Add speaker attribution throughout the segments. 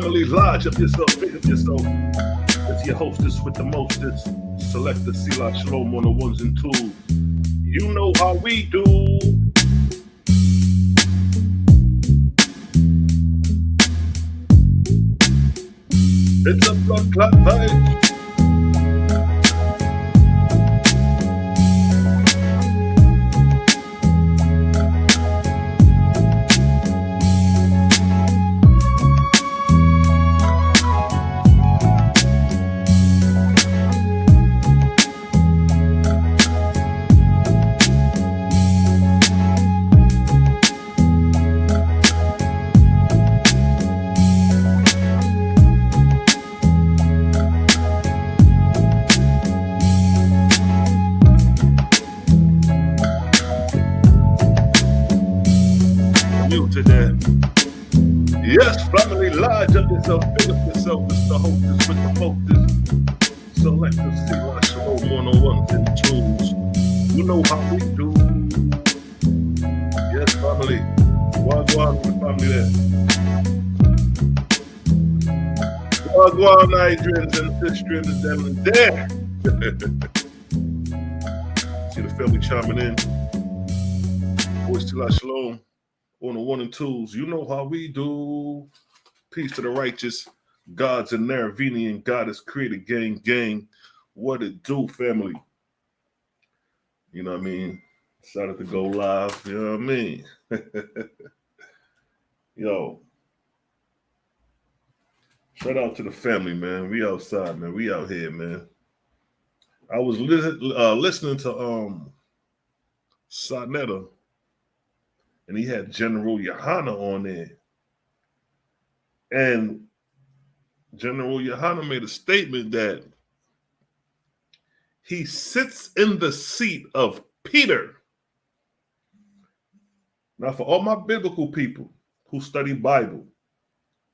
Speaker 1: family, large of yourself, big of yourself. It's your hostess with the mostest. Select the Sila Shalom on the ones and twos. You know how we do. It's a blood clot vibe. Yes, family, large up yourself, big up yourself. It's the hostess with the mostest. Select the Sila Shalom on the ones and twos. You know how we do. Yes, family. Wagwan, the family there. Wagwan, Nigerians and Fistrians and them there. See the family chiming in. Voice Sila Shalom on the one and twos. You know how we do. Peace to the righteous gods and Naravinian goddess created gang. What it do, family? You know what I mean? Decided to go live. You know what I mean? Yo. Shout out to the family, man. We outside, man. We out here, man. I was listening to Sonetta, and he had General Yohana on there. And General Yohana made a statement that he sits in the seat of Peter. Now, for all my biblical people who study Bible,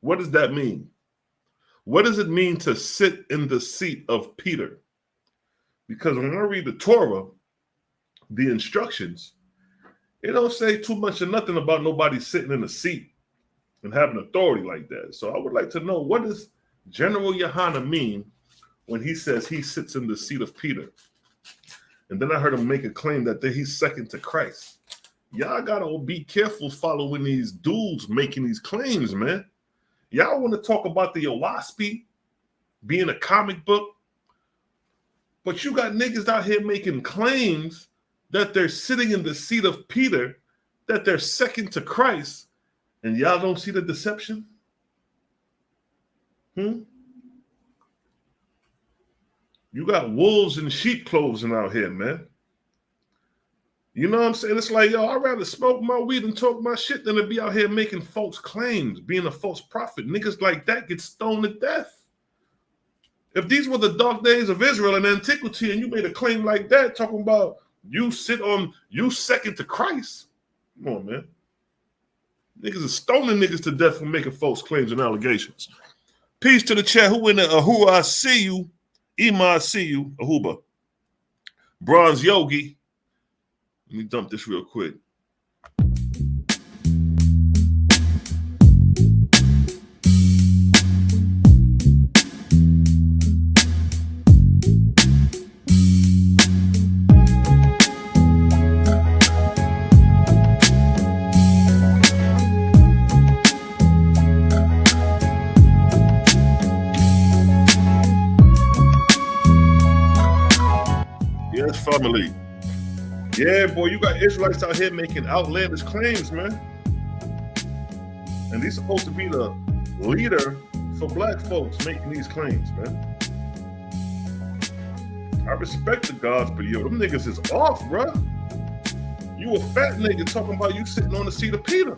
Speaker 1: what does that mean? What does it mean to sit in the seat of Peter? Because when I read the Torah, the instructions, it don't say too much or nothing about nobody sitting in a seat and having authority like that. So I would like to know, what does General Yohana mean when he says he sits in the seat of Peter? And then I heard him make a claim that he's second to Christ. Y'all gotta be careful following these dudes making these claims, man. Y'all want to talk about the Owaspy being a comic book, but you got niggas out here making claims that they're sitting in the seat of Peter, that they're second to Christ, and y'all don't see the deception? You got wolves in sheep clothing out here, man. You know what I'm saying? It's like, yo, I'd rather smoke my weed and talk my shit than to be out here making false claims, being a false prophet. Niggas like that get stoned to death. If these were the dark days of Israel in antiquity and you made a claim like that, talking about you second to Christ. Come on, man. Niggas are stoning niggas to death for making false claims and allegations. Peace to the chat. Who in the Ahua, I see you. Ima, I see you. Ahuba. Bronze Yogi. Let me dump this real quick. Family. Yeah, boy, you got Israelites out here making outlandish claims, man. And these supposed to be the leader for black folks making these claims, man. I respect the gods, but yo, them niggas is off, bruh. You a fat nigga talking about you sitting on the seat of Peter.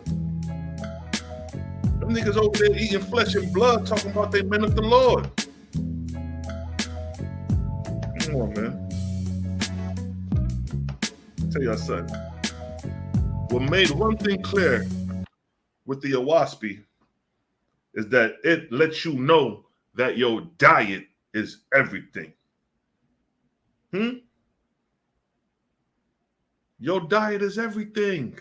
Speaker 1: Them niggas over there eating flesh and blood talking about they men of the Lord. Come on, man. Tell y'all something. What made one thing clear with the Owaspy is that it lets you know that your diet is everything. Your diet is everything.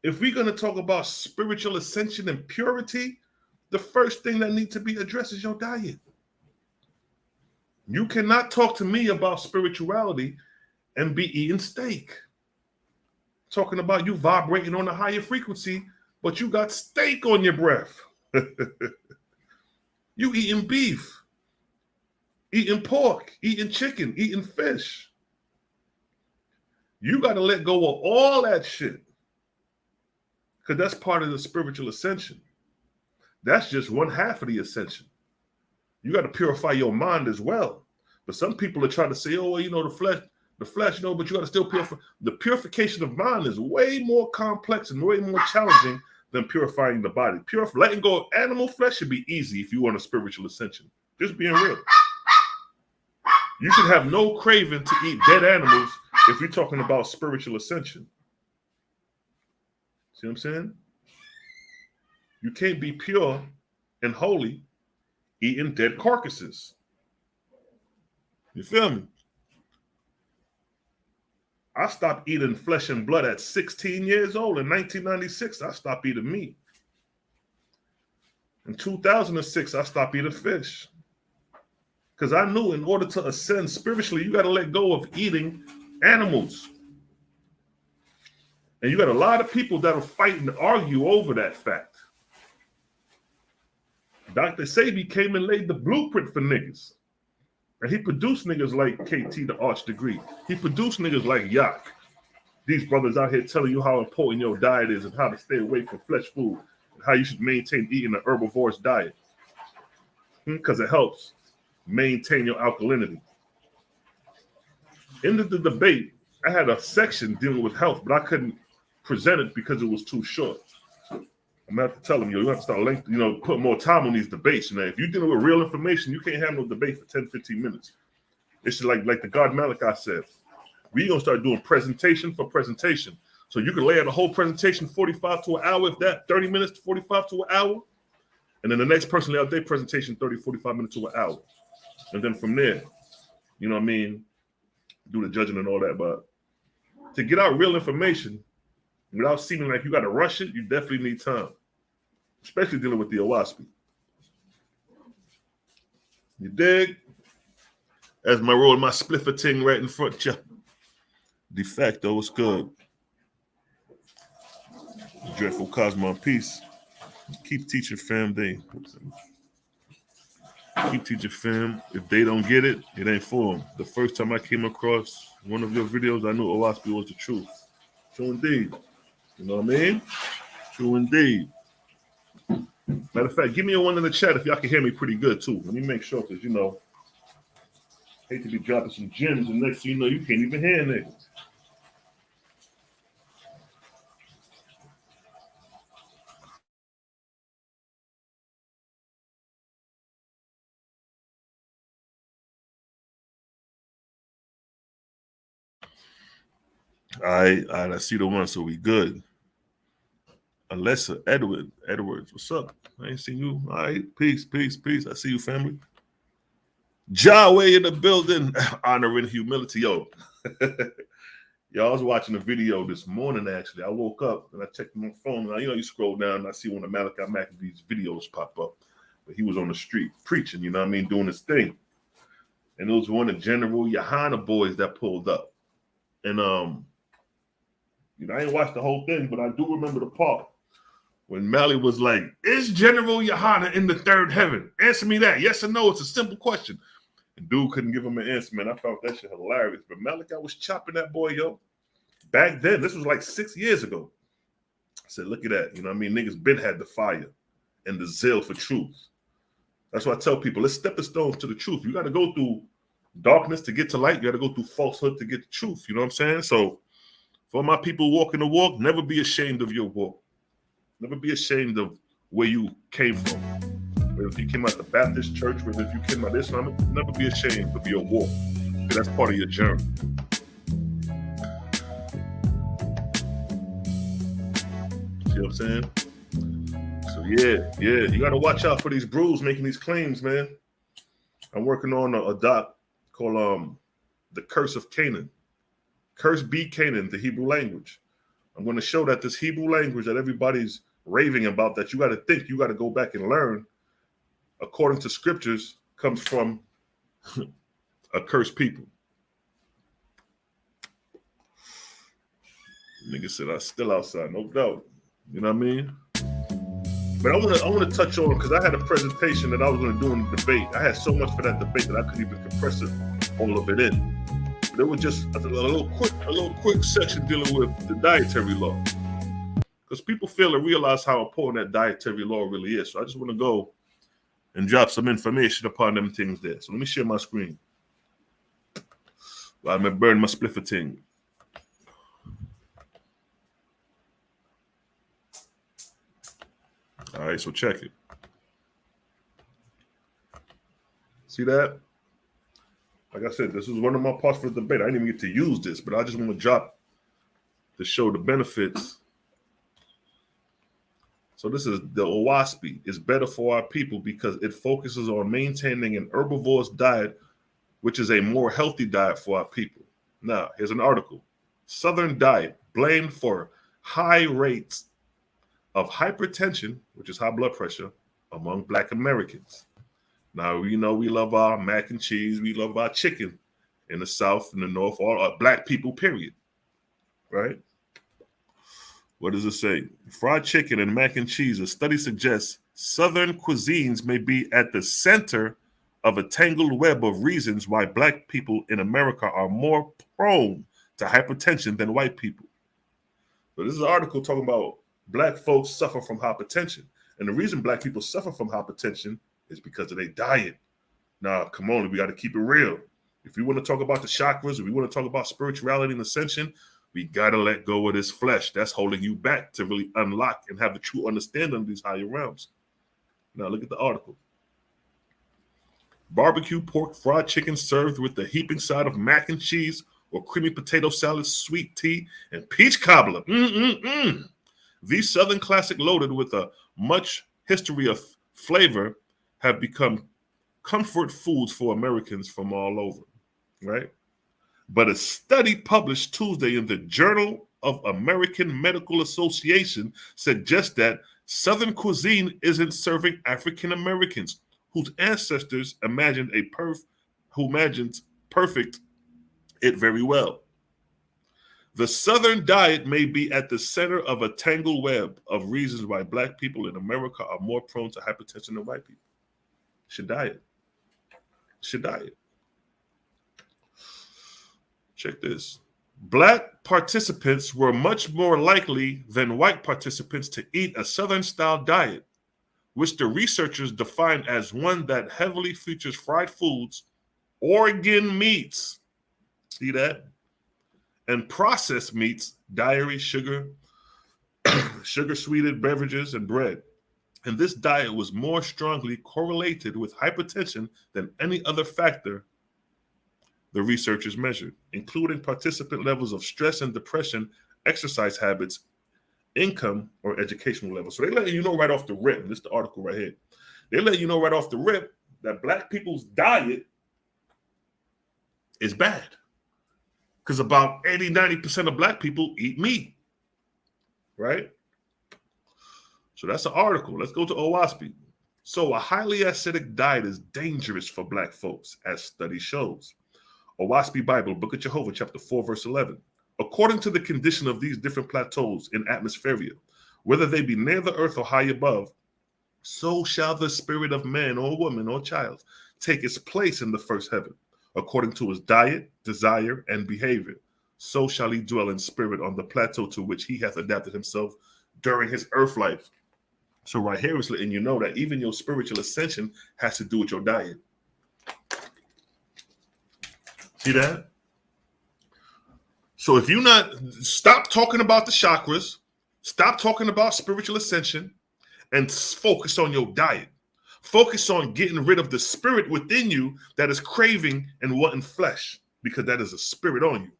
Speaker 1: If we're going to talk about spiritual ascension and purity, the first thing that needs to be addressed is your diet. You cannot talk to me about spirituality and be eating steak. Talking about you vibrating on a higher frequency, but you got steak on your breath. You eating beef, eating pork, eating chicken, eating fish. You got to let go of all that shit, because that's part of the spiritual ascension. That's just one half of the ascension. You got to purify your mind as well. But some people are trying to say, oh, well, you know, the flesh, you know, but you got to still purify. The purification of mind is way more complex and way more challenging than purifying the body. Letting go of animal flesh should be easy if you want a spiritual ascension. Just being real. You should have no craving to eat dead animals if you're talking about spiritual ascension. See what I'm saying? You can't be pure and holy eating dead carcasses. You feel me? I stopped eating flesh and blood at 16 years old. In 1996, I stopped eating meat. In 2006, I stopped eating fish. Because I knew in order to ascend spiritually, you got to let go of eating animals. And you got a lot of people that will fight and argue over that fact. Dr. Sebi came and laid the blueprint for niggas. And he produced niggas like KT, the Arch Degree. He produced niggas like Yak. These brothers out here telling you how important your diet is and how to stay away from flesh food and how you should maintain eating an herbivorous diet. Because it helps maintain your alkalinity. In the debate, I had a section dealing with health, but I couldn't present it because it was too short. I'm gonna have to tell them, you have to start put more time on these debates. If you're dealing with real information, you can't have no debate for 10, 15 minutes. It's like the God Malachi said, we're gonna start doing presentation for presentation. So you can lay out a whole presentation, 45 to an hour, if that, 30 minutes to 45 to an hour. And then the next person lay out their presentation, 30, 45 minutes to an hour. And then from there, you know what I mean, do the judging and all that. But to get out real information, without seeming like you got to rush it, you definitely need time, especially dealing with the Owaspi. You dig? As my roll, my spliffer ting right in front of you. De facto, what's good? Dreadful Cosmo peace. Keep teaching, fam. Keep teaching, fam. If they don't get it, it ain't for them. The first time I came across one of your videos, I knew Owaspi was the truth. True indeed. You know what I mean? True indeed. Matter of fact, give me a one in the chat if y'all can hear me pretty good too. Let me make sure, because hate to be dropping some gems, and next thing you know, you can't even hear niggas. All right, I see the one, so we good. Alessa Edwards, what's up? I ain't seen you. All right, peace. I see you, family. Jaway in the building, honor and humility. Yo, I was watching a video this morning, actually. I woke up and I checked my phone. And you scroll down and I see one of Malachi McAfee's videos pop up. But he was on the street preaching, doing his thing. And it was one of General Yohana boys that pulled up. And I ain't watched the whole thing, but I do remember the part when Mally was like, is General Yohana in the third heaven? Answer me that. Yes or no? It's a simple question. And dude couldn't give him an answer, man. I found that shit hilarious. But Malachi was chopping that boy, yo. Back then, this was like 6 years ago. I said, look at that. Niggas been had the fire and the zeal for truth. That's why I tell people, let's step the stones to the truth. You got to go through darkness to get to light. You got to go through falsehood to get the truth. You know what I'm saying? So for my people walking the walk, never be ashamed of your walk. Never be ashamed of where you came from. Whether if you came out the Baptist church, whether if you came out Islamic, never be ashamed of your walk. That's part of your journey. See what I'm saying? So yeah, you got to watch out for these brews making these claims, man. I'm working on a doc called The Curse of Canaan. Curse be Canaan, the Hebrew language. I'm going to show that this Hebrew language that everybody's raving about that you got to think, you got to go back and learn, according to scriptures, comes from a cursed people. Nigga said I'm still outside, no doubt. You know what I mean? But I want to touch on, because I had a presentation that I was going to do in the debate. I had so much for that debate that I couldn't even compress it, all of it in. But it was just a little quick section dealing with the dietary law, because people fail to realize how important that dietary law really is. So I just want to go and drop some information upon them things there. So let me share my screen while I burn my spliffer thing. All right, so check it. See that? Like I said, this is one of my parts for the debate. I didn't even get to use this, but I just want to drop to show the benefits. So this is the OWASP. It's better for our people because it focuses on maintaining an herbivorous diet, which is a more healthy diet for our people. Now, here's an article. Southern diet blamed for high rates of hypertension, which is high blood pressure, among Black Americans. Now, we know we love our mac and cheese. We love our chicken in the South, in the North, all Black people, period. Right? What does it say? Fried chicken and mac and cheese. A study suggests Southern cuisines may be at the center of a tangled web of reasons why Black people in America are more prone to hypertension than white people. So this is an article talking about Black folks suffer from hypertension. And the reason Black people suffer from hypertension is because of their diet. Now, come on, we got to keep it real. If we want to talk about the chakras, if we want to talk about spirituality and ascension, we got to let go of this flesh. That's holding you back to really unlock and have the true understanding of these higher realms. Now, look at the article. Barbecue pork fried chicken served with the heaping side of mac and cheese or creamy potato salad, sweet tea, and peach cobbler. These Southern classic loaded with a much history of flavor have become comfort foods for Americans from all over, right? But a study published Tuesday in the Journal of American Medical Association suggests that Southern cuisine isn't serving African Americans whose ancestors imagined perfect it very well. The Southern diet may be at the center of a tangled web of reasons why Black people in America are more prone to hypertension than white people. Should diet. Check this. Black participants were much more likely than white participants to eat a Southern-style diet, which the researchers defined as one that heavily features fried foods, organ meats, see that? And processed meats, dairy, sugar, sugar-sweetened beverages, and bread. And this diet was more strongly correlated with hypertension than any other factor the researchers measured, including participant levels of stress and depression, exercise habits, income, or educational levels. So they let you know right off the rip, this is the article right here, they let you know right off the rip that Black people's diet is bad. Because about 80-90% of Black people eat meat, right? So that's an article. Let's go to OWASP. So a highly acidic diet is dangerous for Black folks, as study shows. OWASP Bible, Book of Jehovah, chapter 4, verse 11. According to the condition of these different plateaus in atmosphere, whether they be near the earth or high above, so shall the spirit of man or woman or child take its place in the first heaven. According to his diet, desire, and behavior, so shall he dwell in spirit on the plateau to which he hath adapted himself during his earth life. So right here is letting you know that even your spiritual ascension has to do with your diet. See that? So if you stop talking about the chakras, stop talking about spiritual ascension, and focus on your diet. Focus on getting rid of the spirit within you that is craving and wanting flesh, because that is a spirit on you.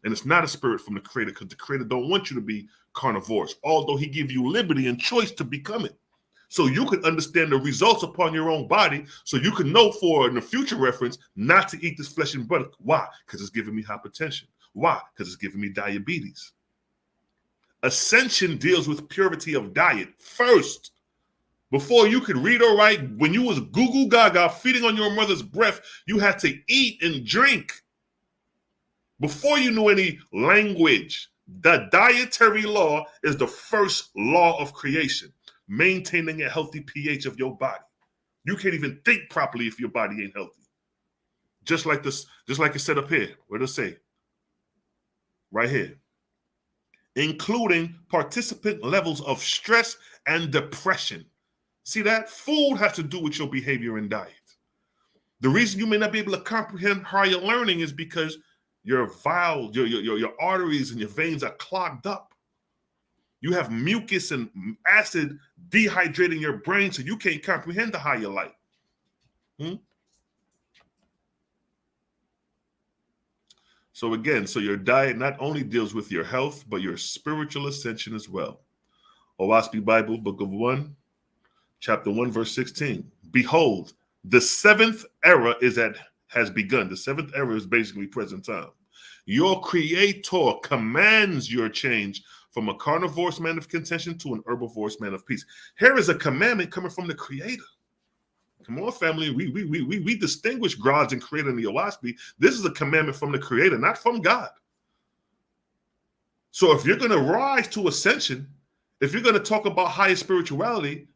Speaker 1: And it's not a spirit from the Creator, because the Creator don't want you to be carnivores, although he give you liberty and choice to become it. So you can understand the results upon your own body, so you can know for in the future reference not to eat this flesh and blood. Why? Because it's giving me hypertension. Why? Because it's giving me diabetes. Ascension deals with purity of diet first. Before you could read or write, when you was Google Gaga feeding on your mother's breath, you had to eat and drink. Before you knew any language, the dietary law is the first law of creation, maintaining a healthy pH of your body. You can't even think properly if your body ain't healthy. Just like this, just like it said up here. What does it say? Right here. Including participant levels of stress and depression. See that? Food has to do with your behavior and diet. The reason you may not be able to comprehend higher learning is because your arteries and your veins are clogged up. You have mucus and acid dehydrating your brain, so you can't comprehend the higher light. So again, your diet not only deals with your health, but your spiritual ascension as well. Owaski Bible, Book of 1, chapter 1, verse 16. Behold, the seventh era has begun. The seventh era is basically present time. Your creator commands your change from a carnivorous man of contention to an herbivorous man of peace. Here is a commandment coming from the creator. Come on, family. We distinguish gods and creator in the Owaski. This is a commandment from the creator, not from God. So if you're going to rise to ascension, if you're going to talk about higher spirituality,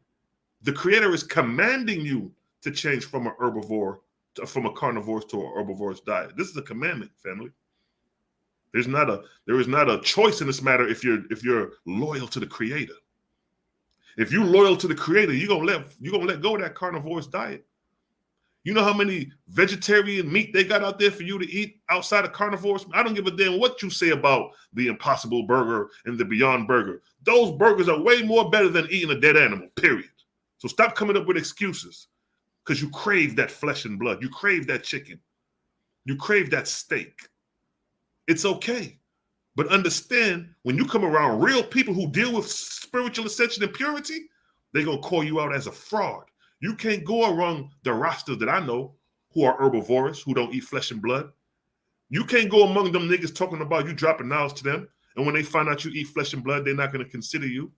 Speaker 1: the creator is commanding you to change from a carnivorous to a herbivorous diet. This is a commandment, family. There is not a choice in this matter if you're loyal to the creator. If you're loyal to the creator, you're gonna let go of that carnivorous diet. You know how many vegetarian meat they got out there for you to eat outside of carnivores? I don't give a damn what you say about the Impossible Burger and the Beyond Burger. Those burgers are way more better than eating a dead animal, period. So stop coming up with excuses because you crave that flesh and blood. You crave that chicken. You crave that steak. It's okay. But understand, when you come around real people who deal with spiritual ascension and purity, they're going to call you out as a fraud. You can't go around the roster that I know who are herbivorous, who don't eat flesh and blood. You can't go among them niggas talking about you dropping knowledge to them. And when they find out you eat flesh and blood, they're not going to consider you.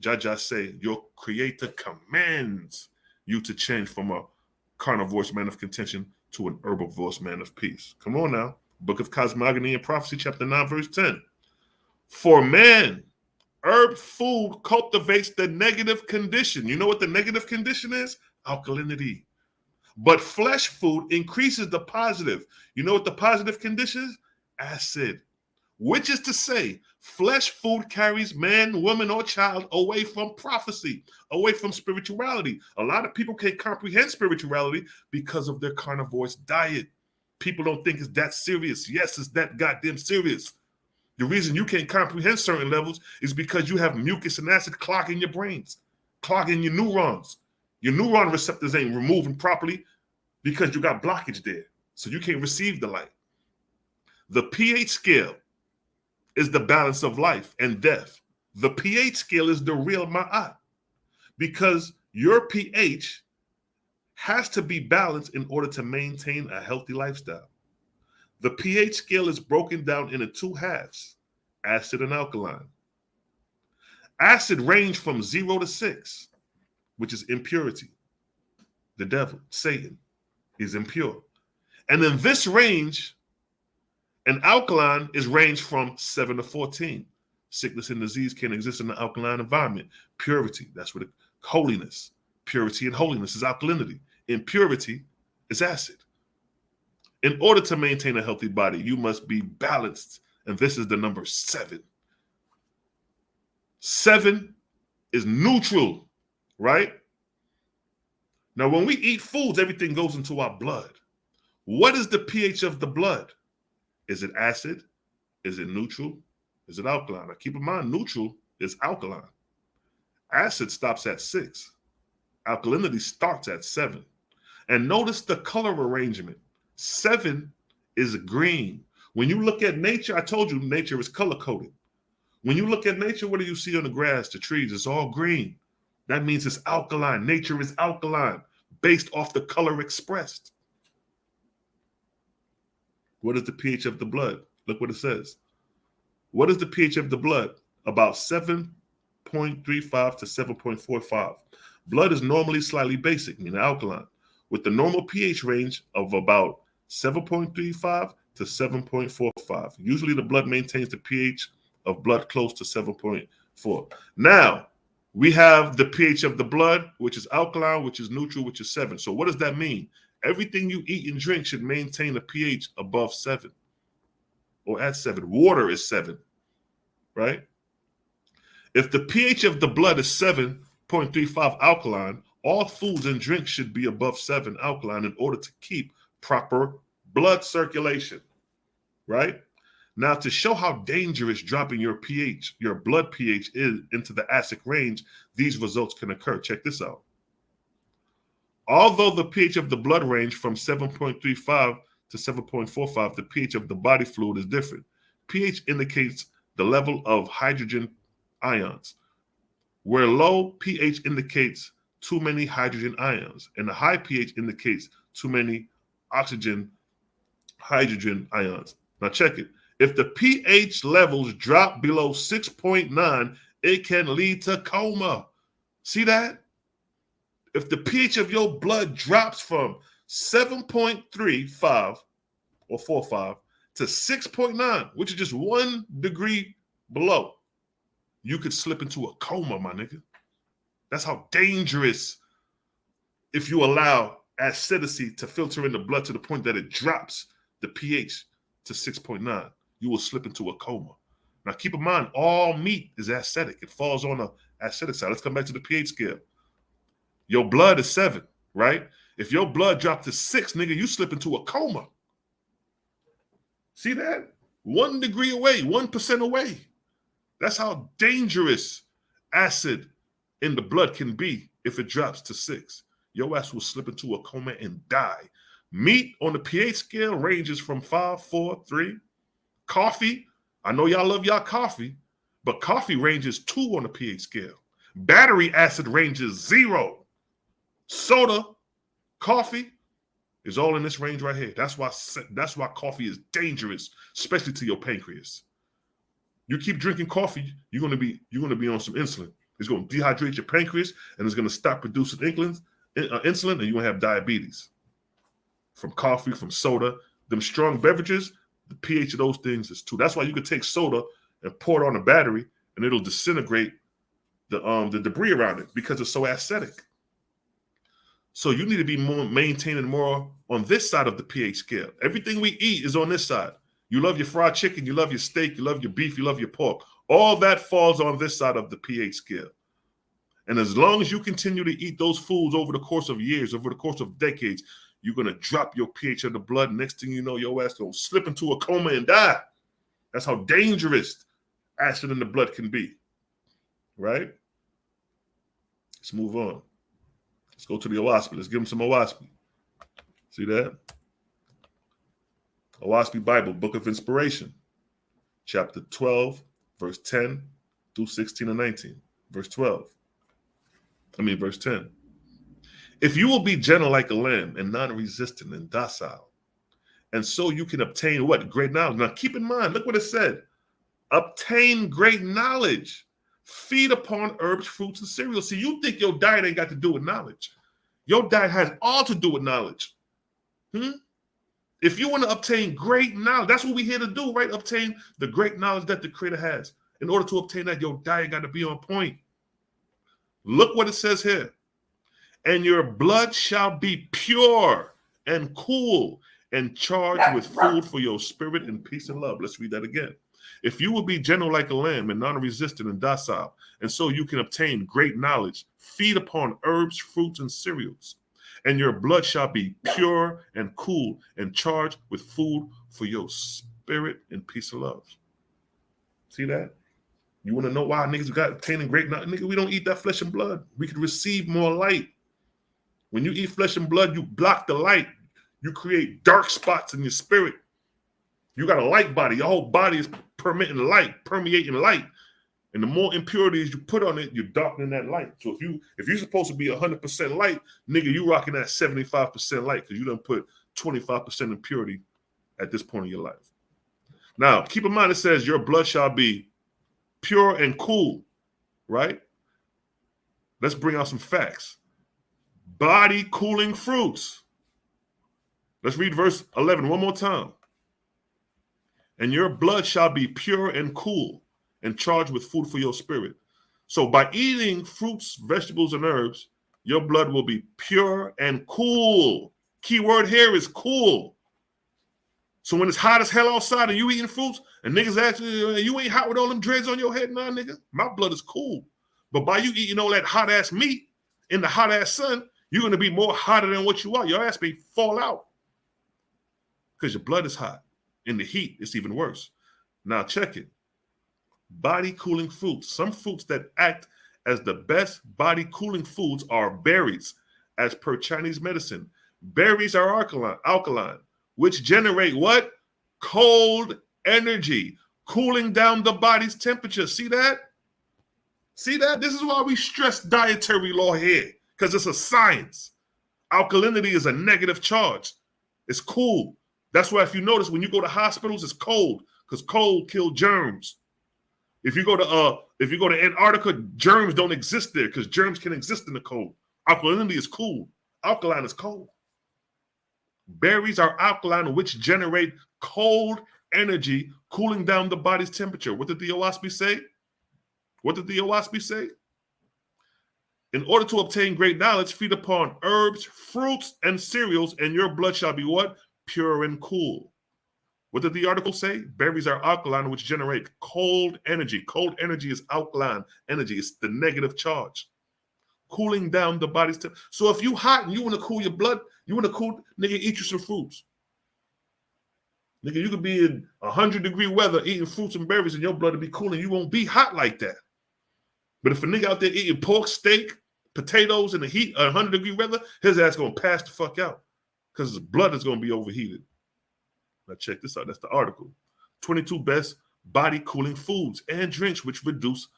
Speaker 1: Jaja say, your creator commands you to change from a carnivorous man of contention to an herbivorous man of peace. Come on now. Book of Cosmogony and Prophecy, chapter 9, verse 10. For man, herb food cultivates the negative condition. You know what the negative condition is? Alkalinity. But flesh food increases the positive. You know what the positive condition is? Acid. Which is to say, flesh food carries man, woman, or child away from prophecy, away from spirituality. A lot of people can't comprehend spirituality because of their carnivorous diet. People don't think it's that serious. Yes, it's that goddamn serious. The reason you can't comprehend certain levels is because you have mucus and acid clogging your brains, clogging your neurons. Your neuron receptors ain't removing properly because you got blockage there. So you can't receive the light. The pH scale is the balance of life and death. The pH scale is the real ma'at because your pH has to be balanced in order to maintain a healthy lifestyle. The pH scale is broken down into two halves, acid and alkaline. Acid range from 0 to 6, which is impurity. The devil, Satan, is impure. And in this range, an alkaline is ranged from 7 to 14. Sickness and disease can exist in an alkaline environment. Purity, that's what holiness. Purity and holiness is alkalinity. Impurity is acid. In order to maintain a healthy body, you must be balanced. And this is the number 7. 7 is neutral, right? Now, when we eat foods, everything goes into our blood. What is the pH of the blood? Is it acid? Is it neutral? Is it alkaline? Now, keep in mind, neutral is alkaline. Acid stops at 6. Alkalinity starts at 7. And notice the color arrangement. 7 is green. When you look at nature, I told you nature is color-coded. When you look at nature, what do you see on the grass, the trees? It's all green. That means it's alkaline. Nature is alkaline based off the color expressed. What is the pH of the blood? Look what it says. What is the pH of the blood? About 7.35 to 7.45. Blood is normally slightly basic, meaning alkaline, with the normal pH range of about 7.35 to 7.45. Usually the blood maintains the pH of blood close to 7.4. Now, we have the pH of the blood, which is alkaline, which is neutral, which is 7. So what does that mean? Everything you eat and drink should maintain a pH above 7 or at 7. Water is 7, right? If the pH of the blood is 7.35 alkaline, all foods and drinks should be above 7 alkaline in order to keep proper blood circulation, right? Now, to show how dangerous dropping your pH, your blood pH is into the acid range, these results can occur. Check this out. Although the pH of the blood range from 7.35 to 7.45, the pH of the body fluid is different. pH indicates the level of hydrogen ions, where low pH indicates too many hydrogen ions, and the high pH indicates too many hydrogen ions. Now check it. If the pH levels drop below 6.9, it can lead to coma. See that? If the pH of your blood drops from 7.35 or 45 to 6.9, which is just 1 degree below, you could slip into a coma, my nigga. That's how dangerous if you allow acidity to filter in the blood to the point that it drops the pH to 6.9. You will slip into a coma. Now, keep in mind, all meat is acidic. It falls on the acidic side. Let's come back to the pH scale. Your blood is 7, right? If your blood dropped to 6, nigga, you slip into a coma. See that? 1 degree away, 1% away. That's how dangerous acid in the blood can be if it drops to 6. Your ass will slip into a coma and die. Meat on the pH scale ranges from 5, 4, 3. Coffee, I know y'all love y'all coffee, but coffee ranges 2 on the pH scale. Battery acid ranges 0. Soda, coffee is all in this range right here. That's why coffee is dangerous, especially to your pancreas. You keep drinking coffee, you're gonna be on some insulin. It's gonna dehydrate your pancreas, and it's gonna stop producing insulin, and you're gonna have diabetes. From coffee, from soda, them strong beverages, the pH of those things is 2. That's why you could take soda and pour it on a battery, and it'll disintegrate the debris around it because it's so acidic. So you need to be maintaining more on this side of the pH scale. Everything we eat is on this side. You love your fried chicken, you love your steak, you love your beef, you love your pork. All that falls on this side of the pH scale. And as long as you continue to eat those foods over the course of years, over the course of decades, you're going to drop your pH of the blood. Next thing you know, your ass going to slip into a coma and die. That's how dangerous acid in the blood can be. Right? Let's move on. Let's go to the Owaspi. Let's give him some Owaspi. See that? Owaspi Bible, Book of Inspiration, chapter 12, verse 10 through 16 and 19. Verse 10. If you will be gentle like a lamb and non-resistant and docile, and so you can obtain what? Great knowledge. Now keep in mind, look what it said. Obtain great knowledge. Feed upon herbs, fruits, and cereals. See, you think your diet ain't got to do with knowledge. Your diet has all to do with knowledge. If you want to obtain great knowledge, that's what we're here to do, right? Obtain the great knowledge that the Creator has. In order to obtain that, your diet got to be on point. Look what it says here. And your blood shall be pure and cool and charged with food for your spirit and peace and love. Let's read that again. If you will be gentle like a lamb and non-resistant and docile, and so you can obtain great knowledge, feed upon herbs, fruits, and cereals, and your blood shall be pure and cool and charged with food for your spirit and peace and love. See that? You want to know why niggas got obtaining great knowledge? Nigga, we don't eat that flesh and blood. We can receive more light. When you eat flesh and blood, you block the light. You create dark spots in your spirit. You got a light body. Your whole body is permeating light. And the more impurities you put on it, you're darkening that light. So if you're supposed to be 100% light, nigga, you rocking that 75% light because you done put 25% impurity at this point in your life. Now, keep in mind it says your blood shall be pure and cool, right? Let's bring out some facts. Body cooling fruits. Let's read verse 11 one more time. And your blood shall be pure and cool and charged with food for your spirit. So by eating fruits, vegetables, and herbs, your blood will be pure and cool. Key word here is cool. So when it's hot as hell outside and you eating fruits and niggas actually, you ain't hot with all them dreads on your head, nah, nigga. My blood is cool. But by you eating all that hot ass meat in the hot ass sun, you're going to be more hotter than what you are. Your ass may fall out because your blood is hot. In the heat, it's even worse. Now check it. Body cooling fruits. Some fruits that act as the best body cooling foods are berries, as per Chinese medicine. Berries are alkaline, which generate what? Cold energy, cooling down the body's temperature. See that? See that? This is why we stress dietary law here, because it's a science. Alkalinity is a negative charge. It's cool. That's why if you notice when you go to hospitals, it's cold, because cold kills germs. If you go to Antarctica, germs don't exist there because germs can exist in the cold. Alkalinity is cool. Alkaline is cold. Berries are alkaline, which generate cold energy, cooling down the body's temperature. What did the OSP say? What did the OSP say? In order to obtain great knowledge, feed upon herbs, fruits, and cereals, and your blood shall be what? Pure and cool. What did the article say? Berries are alkaline, which generate cold energy. Cold energy is alkaline energy. It's the negative charge. Cooling down the body's temperature. So if you hot and you want to cool your blood, you want to cool, nigga, eat you some fruits. Nigga, you could be in 100-degree weather eating fruits and berries and your blood will be cool and you won't be hot like that. But if a nigga out there eating pork, steak, potatoes in the heat, 100-degree weather, his ass going to pass the fuck out because his blood is going to be overheated. Now check this out. That's the article. 22 best body cooling foods and drinks which reduce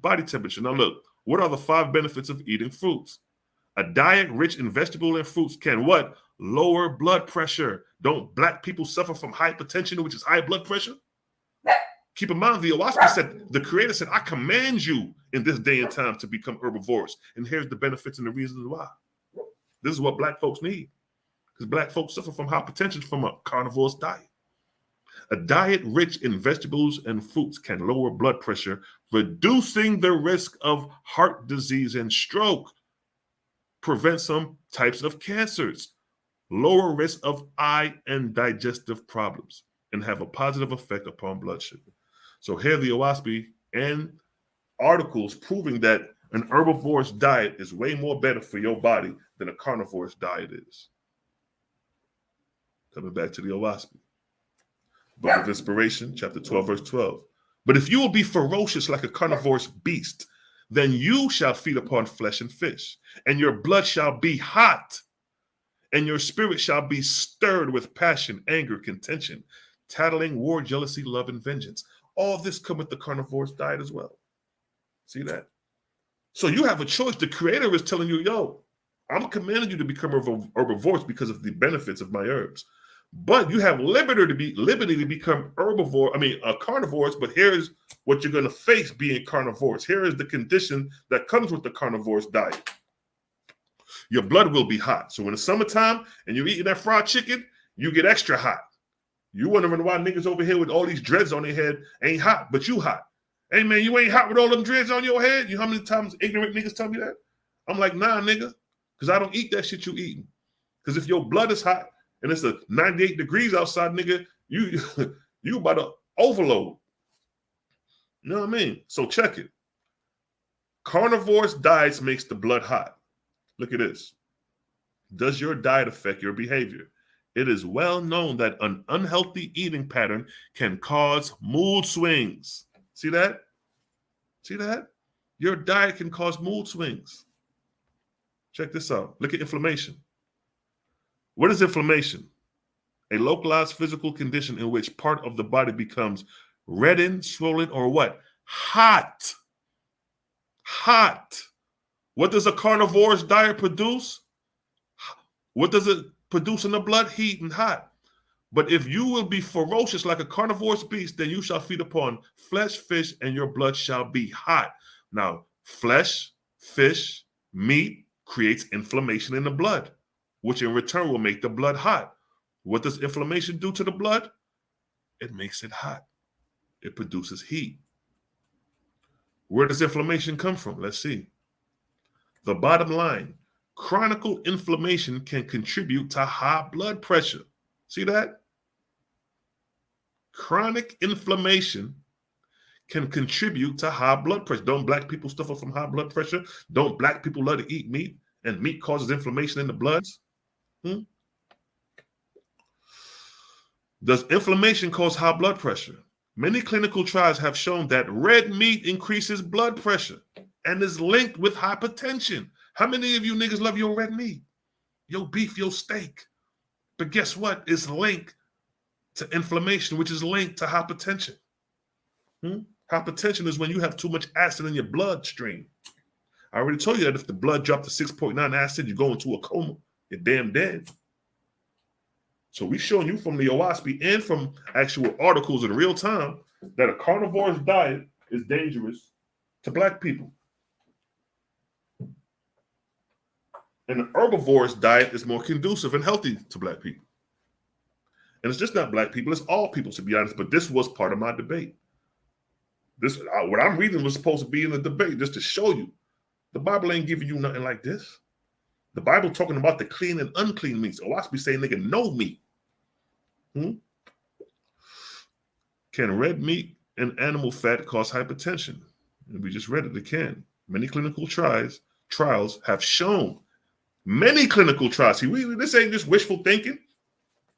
Speaker 1: body temperature. Now look, what are the 5 benefits of eating fruits? A diet rich in vegetable and fruits can what? Lower blood pressure. Don't black people suffer from hypertension, which is high blood pressure? Keep in mind, the OSP said, the creator said, I command you in this day and time to become herbivores. And here's the benefits and the reasons why. This is what black folks need. Because black folks suffer from hypertension from a carnivore's diet. A diet rich in vegetables and fruits can lower blood pressure, reducing the risk of heart disease and stroke, prevent some types of cancers, lower risk of eye and digestive problems, and have a positive effect upon blood sugar. So here the OSP and articles proving that an herbivore's diet is way more better for your body than a carnivore's diet is. Coming back to the OSP. Book of Inspiration, chapter 12, verse 12. But if you will be ferocious like a carnivorous beast, then you shall feed upon flesh and fish, and your blood shall be hot, and your spirit shall be stirred with passion, anger, contention, tattling, war, jealousy, love, and vengeance. All this come with the carnivore's diet as well. See that? So you have a choice. The creator is telling you, yo, I'm commanding you to become herbivores because of the benefits of my herbs. But you have liberty to become carnivores, but here's what you're going to face being carnivores. Here is the condition that comes with the carnivore's diet. Your blood will be hot. So in the summertime and you're eating that fried chicken, you get extra hot. You wondering why niggas over here with all these dreads on their head ain't hot, but you hot. Hey, man, you ain't hot with all them dreads on your head? You know how many times ignorant niggas tell me that? I'm like, nah, nigga, because I don't eat that shit you eating. Because if your blood is hot and it's a 98 degrees outside, nigga, you about to overload. You know what I mean? So check it. Carnivorous diets makes the blood hot. Look at this. Does your diet affect your behavior? It is well known that an unhealthy eating pattern can cause mood swings. See that? See that? Your diet can cause mood swings. Check this out. Look at inflammation. What is inflammation? A localized physical condition in which part of the body becomes reddened, swollen, or what? Hot. Hot. What does a carnivore's diet produce? What does it produce in the blood? Heat and hot. But if you will be ferocious like a carnivorous beast, then you shall feed upon flesh, fish, and your blood shall be hot. Now, flesh, fish, meat creates inflammation in the blood, which in return will make the blood hot. What does inflammation do to the blood? It makes it hot. It produces heat. Where does inflammation come from? Let's see. The bottom line, chronic inflammation can contribute to high blood pressure. See that? Chronic inflammation can contribute to high blood pressure. Don't black people suffer from high blood pressure? Don't black people love to eat meat, and meat causes inflammation in the blood? Does inflammation cause high blood pressure? Many clinical trials have shown that red meat increases blood pressure and is linked with hypertension. How many of you niggas love your red meat, your beef, your steak? But guess what? It's linked to inflammation, which is linked to hypertension. Hypertension is when you have too much acid in your bloodstream. I already told you that if the blood dropped to 6.9 acid, you go into a coma. You're damn dead. So we're showing you from the OSPI and from actual articles in real time that a carnivorous diet is dangerous to black people. And an herbivorous diet is more conducive and healthy to black people. And it's just not black people, it's all people, to be honest. But this was part of my debate. What I'm reading was supposed to be in the debate, just to show you. The Bible ain't giving you nothing like this. The Bible talking about the clean and unclean meats. Oh, I should be saying, nigga, no meat. Can red meat and animal fat cause hypertension? And we just read it again. Many clinical trials have shown. Many clinical trials. See, this ain't just wishful thinking.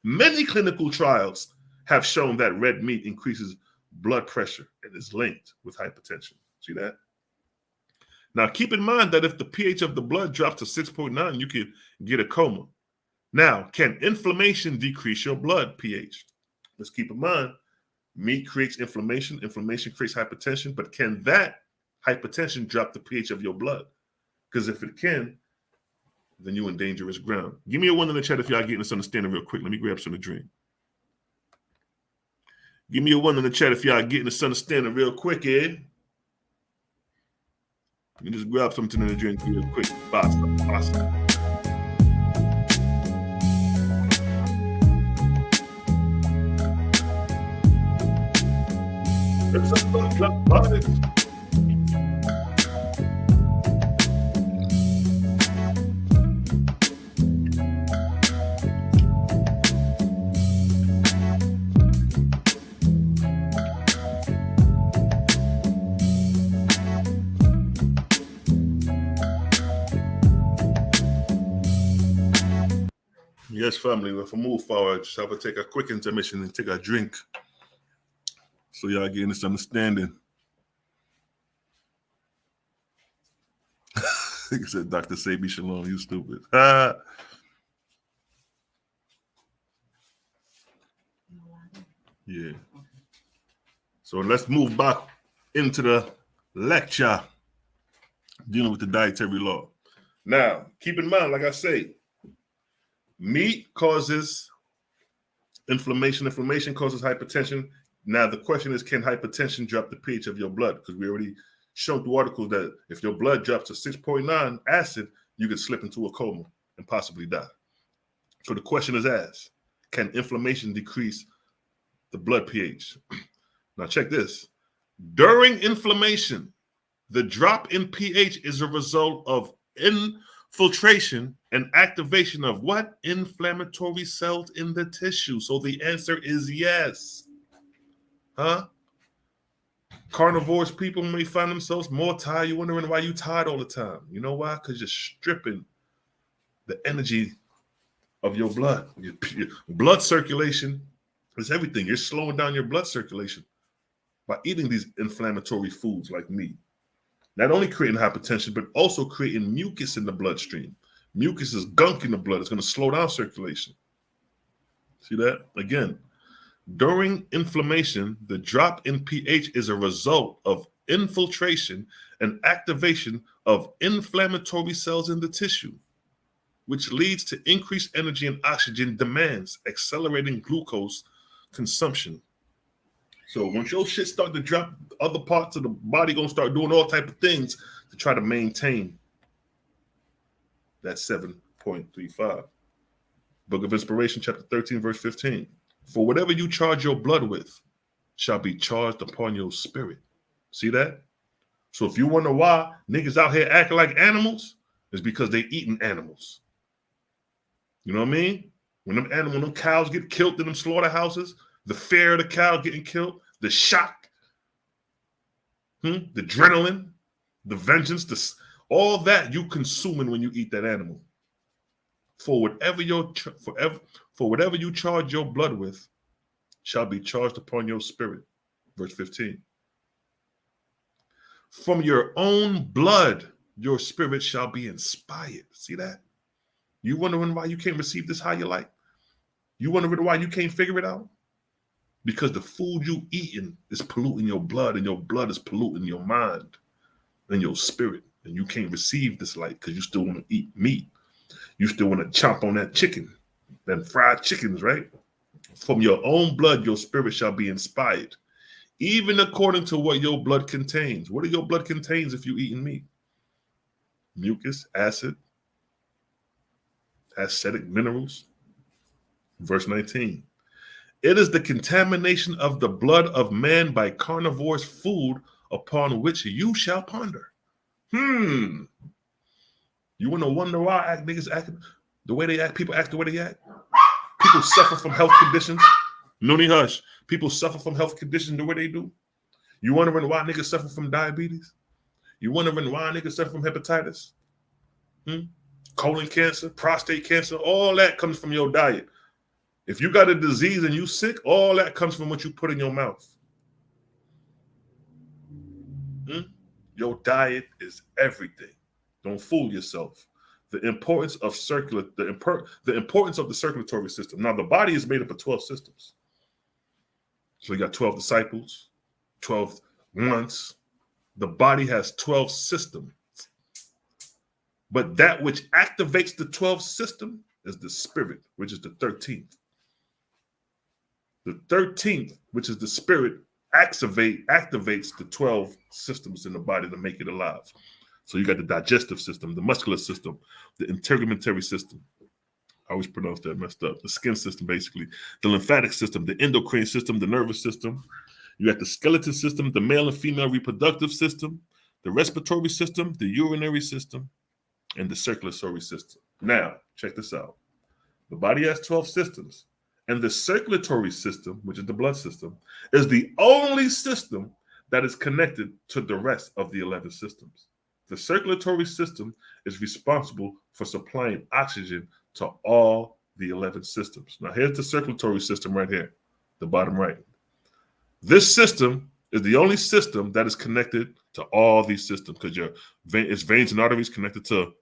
Speaker 1: Many clinical trials have shown that red meat increases blood pressure and is linked with hypertension. See that? Now, keep in mind that if the pH of the blood drops to 6.9, you could get a coma. Now, can inflammation decrease your blood pH? Let's keep in mind, meat creates inflammation. Inflammation creates hypertension. But can that hypertension drop the pH of your blood? Because if it can, then you're in dangerous ground. Give me a 1 in the chat if y'all getting this understanding real quick. Let me grab some to drink. Give me a 1 in the chat if y'all getting this understanding real quick, Ed. Let me just grab something to drink real quick. Basta. It's a fun party. Yes, family, if we move forward, just have to take a quick intermission and take a drink so y'all getting this understanding. He said, Dr. Sabi Shalom, you stupid. Yeah. So let's move back into the lecture dealing with the dietary law. Now, keep in mind, like I say, meat causes inflammation. Inflammation causes hypertension. Now, the question is, can hypertension drop the pH of your blood? Because we already showed through articles that if your blood drops to 6.9 acid, you could slip into a coma and possibly die. So the question is asked, can inflammation decrease the blood pH? Now, check this. During inflammation, the drop in pH is a result of infiltration and activation of what? Inflammatory cells in the tissue. So the answer is yes. Carnivores people may find themselves more tired. You're wondering why you're tired all the time. You know why? Because you're stripping the energy of your blood. Your blood circulation is everything. You're slowing down your blood circulation by eating these inflammatory foods like meat. Not only creating hypertension, but also creating mucus in the bloodstream. Mucus is gunk in the blood. It's going to slow down circulation. See that? Again, during inflammation, the drop in pH is a result of infiltration and activation of inflammatory cells in the tissue. which leads to increased energy and oxygen demands, accelerating glucose consumption. So once your shit start to drop, other parts of the body gonna start doing all type of things to try to maintain that 7.35. Book of Inspiration, chapter 13, verse 15. For whatever you charge your blood with shall be charged upon your spirit. See that? So if you wonder why niggas out here acting like animals, it's because they eating animals. You know what I mean? When them cows get killed in them slaughterhouses, the fear of the cow getting killed, the shock, the adrenaline, the vengeance, all that you consuming when you eat that animal. For whatever you charge your blood with shall be charged upon your spirit. Verse 15. From your own blood, your spirit shall be inspired. See that? You wondering why you can't receive this how you like? You wondering why you can't figure it out? Because the food you eating is polluting your blood, and your blood is polluting your mind and your spirit. And you can't receive this light because you still want to eat meat. You still want to chomp on that chicken, them fried chickens, right? From your own blood, your spirit shall be inspired, even according to what your blood contains. What do your blood contains if you eating meat? Mucus, acid, acidic minerals. Verse 19. It is the contamination of the blood of man by carnivore's food upon which you shall ponder. You want to wonder why niggas act the way they act, people act the way they act? People suffer from health conditions. Noonie hush. People suffer from health conditions the way they do. You wondering why niggas suffer from diabetes? You wondering why niggas suffer from hepatitis? Colon cancer, prostate cancer, all that comes from your diet. If you got a disease and you sick, all that comes from what you put in your mouth. Your diet is everything. Don't fool yourself. The importance of the importance of the circulatory system. Now, the body is made up of 12 systems. So you got 12 disciples, 12 ones. The body has 12 systems. But that which activates the 12th system is the spirit, which is the 13th. The 13th, which is the spirit, activates the 12 systems in the body to make it alive. So you got the digestive system, the muscular system, the integumentary system. I always pronounce that messed up. The skin system, basically. The lymphatic system, the endocrine system, the nervous system. You got the skeleton system, the male and female reproductive system, the respiratory system, the urinary system, and the circulatory system. Now, check this out. The body has 12 systems, and the circulatory system, which is the blood system, is the only system that is connected to the rest of the 11 systems. The circulatory system is responsible for supplying oxygen to all the 11 systems. Now, here's the circulatory system right here, the bottom right. This system is the only system that is connected to all these systems because it's veins and arteries connected to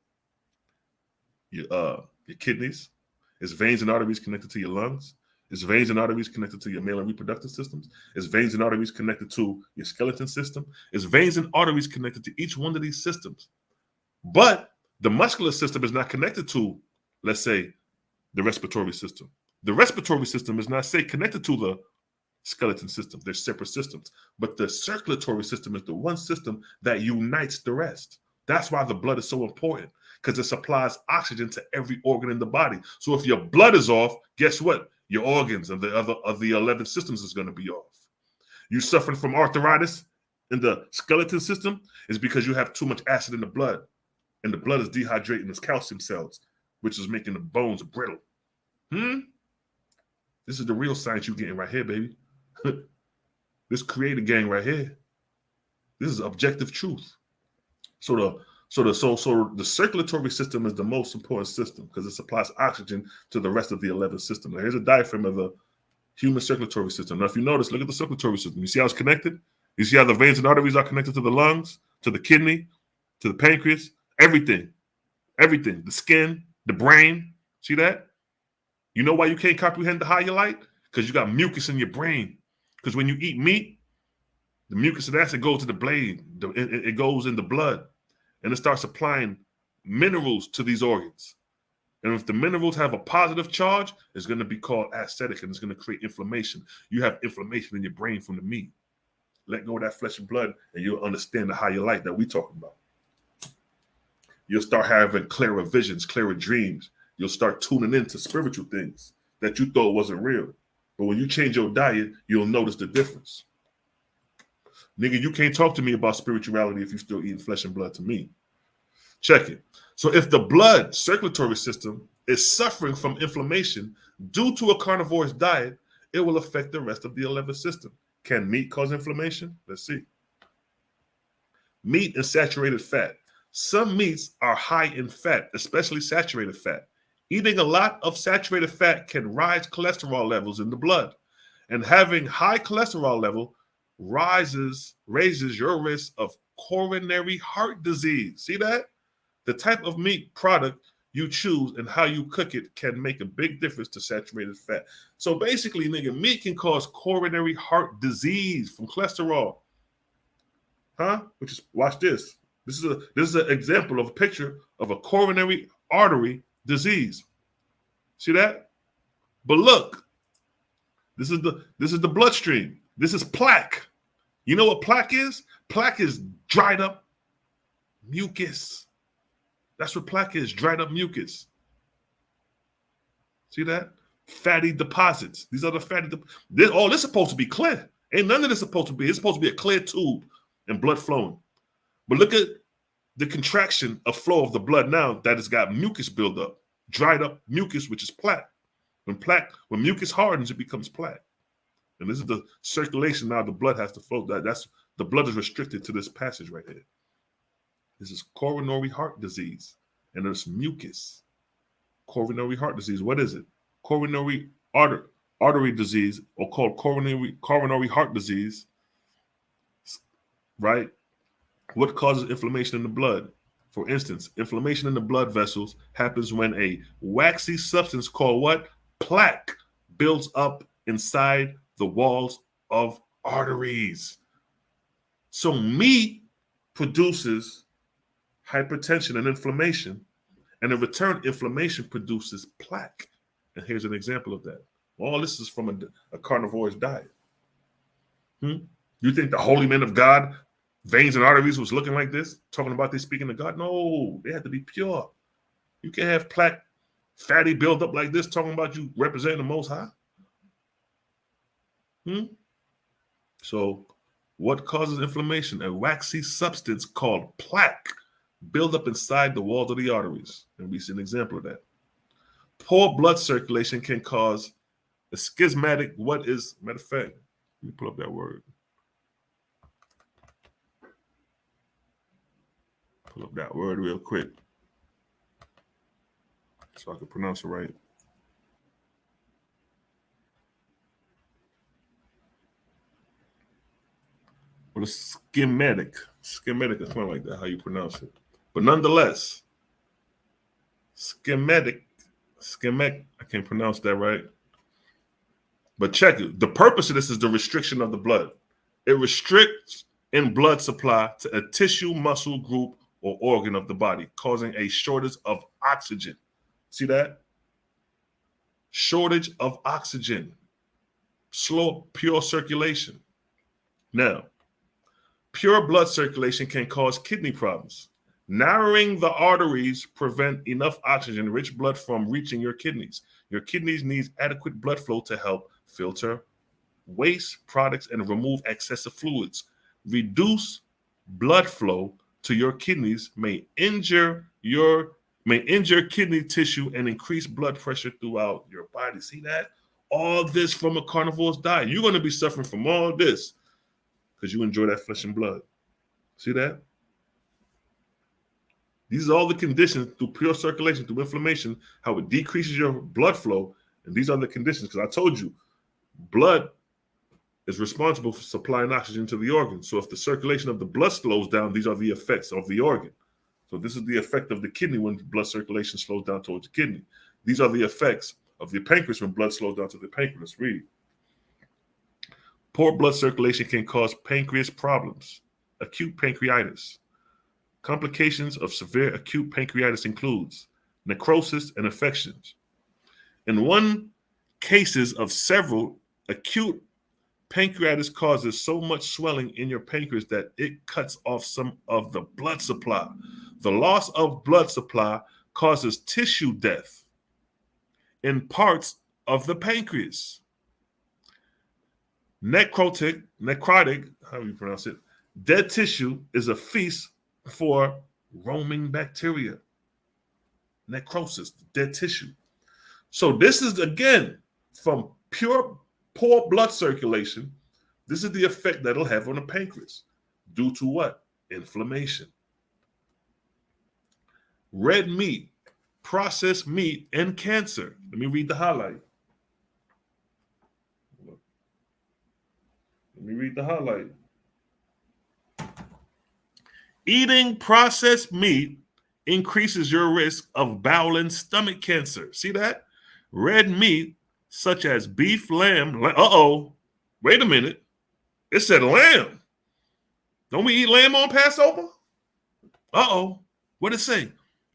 Speaker 1: your kidneys. It's veins and arteries connected to your lungs. It's veins and arteries connected to your male and reproductive systems. It's veins and arteries connected to your skeleton system. It's veins and arteries connected to each one of these systems. But the muscular system is not connected to, let's say, the respiratory system. The respiratory system is not, say, connected to the skeleton system. They're separate systems. But the circulatory system is the one system that unites the rest. That's why the blood is so important, because it supplies oxygen to every organ in the body. So if your blood is off, guess what? Your organs and the other of the 11 systems is going to be off. You suffering from arthritis in the skeleton system is because you have too much acid in the blood, and the blood is dehydrating its calcium cells, which is making the bones brittle. This is the real science you're getting right here, baby. This creator gang right here. This is objective truth. So the circulatory system is the most important system because it supplies oxygen to the rest of the 11 systems. Now, here's a diagram of the human circulatory system. Now, if you notice, look at the circulatory system. You see how it's connected? You see how the veins and arteries are connected to the lungs, to the kidney, to the pancreas, everything. Everything. The skin, the brain. See that? You know why you can't comprehend the higher light? Because you got mucus in your brain. Because when you eat meat, the mucus and acid goes to the brain. It goes in the blood. And it starts supplying minerals to these organs. And if the minerals have a positive charge, it's going to be called acidic, and it's going to create inflammation. You have inflammation in your brain from the meat. Let go of that flesh and blood, and you'll understand the higher light that we're talking about. You'll start having clearer visions, clearer dreams. You'll start tuning into spiritual things that you thought wasn't real. But when you change your diet, you'll notice the difference. Nigga, you can't talk to me about spirituality if you're still eating flesh and blood to me. Check it. So if the blood circulatory system is suffering from inflammation due to a carnivorous diet, it will affect the rest of the 11th system. Can meat cause inflammation? Let's see. Meat and saturated fat. Some meats are high in fat, especially saturated fat. Eating a lot of saturated fat can rise cholesterol levels in the blood. And having high cholesterol level raises your risk of coronary heart disease. See that? The type of meat product you choose and how you cook it can make a big difference to saturated fat. So basically, nigga, meat can cause coronary heart disease from cholesterol. Which is, watch this. This is an example of a picture of a coronary artery disease. See that? But look, this is the bloodstream. This is plaque. You know what plaque is? Plaque is dried up mucus. That's what plaque is, dried up mucus. See that? Fatty deposits. These are the fatty deposits. This is supposed to be clear. Ain't none of this supposed to be. It's supposed to be a clear tube and blood flowing. But look at the contraction of flow of the blood now that has got mucus build up. Dried up mucus, which is plaque. When mucus hardens, it becomes plaque. And this is the circulation now. The blood has to flow. That's the blood is restricted to this passage right here. This is coronary heart disease, and there's mucus. Coronary heart disease. What is it? Coronary artery disease, or called coronary heart disease. Right? What causes inflammation in the blood? For instance, inflammation in the blood vessels happens when a waxy substance called what? Plaque builds up inside the walls of arteries. So meat produces hypertension and inflammation, and in return, inflammation produces plaque. And here's an example of that. All this is from a carnivorous diet. You think the holy men of God, veins and arteries was looking like this, talking about they speaking to God? No, they had to be pure. You can't have plaque, fatty build up like this, talking about you representing the Most High. So what causes inflammation? A waxy substance called plaque build up inside the walls of the arteries. And we see an example of that. Poor blood circulation can cause a schismatic, matter of fact, let me pull up that word. Pull up that word real quick so I can pronounce it right. Well, a schematic is kind of like that, how you pronounce it. But nonetheless, schematic, I can't pronounce that right. But check it. The purpose of this is the restriction of the blood. It restricts in blood supply to a tissue, muscle group, or organ of the body, causing a shortage of oxygen. See that? Shortage of oxygen. Slow, pure circulation. Now, pure blood circulation can cause kidney problems. Narrowing the arteries prevent enough oxygen-rich blood from reaching your kidneys. Your kidneys need adequate blood flow to help filter waste products and remove excessive fluids. Reduce blood flow to your kidneys may injure kidney tissue and increase blood pressure throughout your body. See that? All this from a carnivore's diet. You're going to be suffering from all this because you enjoy that flesh and blood. See that? These are all the conditions through pure circulation, through inflammation, how it decreases your blood flow. And these are the conditions, because I told you, blood is responsible for supplying oxygen to the organ. So if the circulation of the blood slows down, these are the effects of the organ. So this is the effect of the kidney when blood circulation slows down towards the kidney. These are the effects of the pancreas when blood slows down to the pancreas. Read. Poor blood circulation can cause pancreas problems, acute pancreatitis. Complications of severe acute pancreatitis includes necrosis, and infections. In one cases of several, acute pancreatitis causes so much swelling in your pancreas that it cuts off some of the blood supply. The loss of blood supply causes tissue death in parts of the pancreas. Necrotic, how do you pronounce it? Dead tissue is a feast for roaming bacteria. Necrosis, dead tissue. So this is, again, from poor blood circulation. This is the effect that it'll have on the pancreas. Due to what? Inflammation. Red meat, processed meat, and cancer. Let me read the highlight. Eating processed meat increases your risk of bowel and stomach cancer. See that? Red meat, such as beef, lamb. Wait a minute. It said lamb. Don't we eat lamb on Passover? What did it say?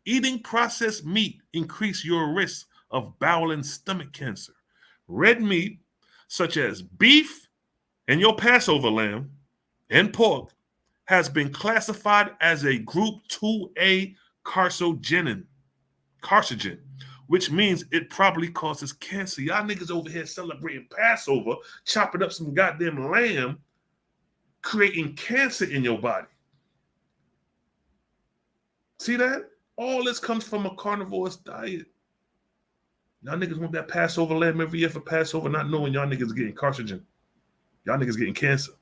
Speaker 1: Eating processed meat increase your risk of bowel and stomach cancer. Red meat, such as beef and your Passover lamb and pork, has been classified as a group 2A carcinogen, which means it probably causes cancer. Y'all niggas over here celebrating Passover, chopping up some goddamn lamb, creating cancer in your body. See that? All this comes from a carnivorous diet. Y'all niggas want that Passover lamb every year for Passover, not knowing y'all niggas getting carcinogen. Y'all niggas getting cancer.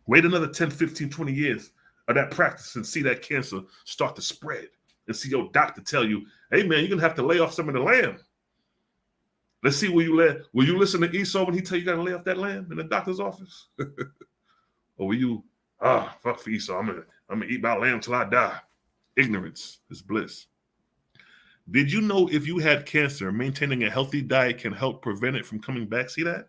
Speaker 1: Wait another 10, 15, 20 years of that practice and see that cancer start to spread. And see your doctor tell you, hey man, you're going to have to lay off some of the lamb. Let's see where you lay. Will you listen to Esau when he tell you got to lay off that lamb in the doctor's office? Or will you, fuck for Esau, I'm gonna eat my lamb till I die. Ignorance is bliss. Did you know if you had cancer, maintaining a healthy diet can help prevent it from coming back? See that?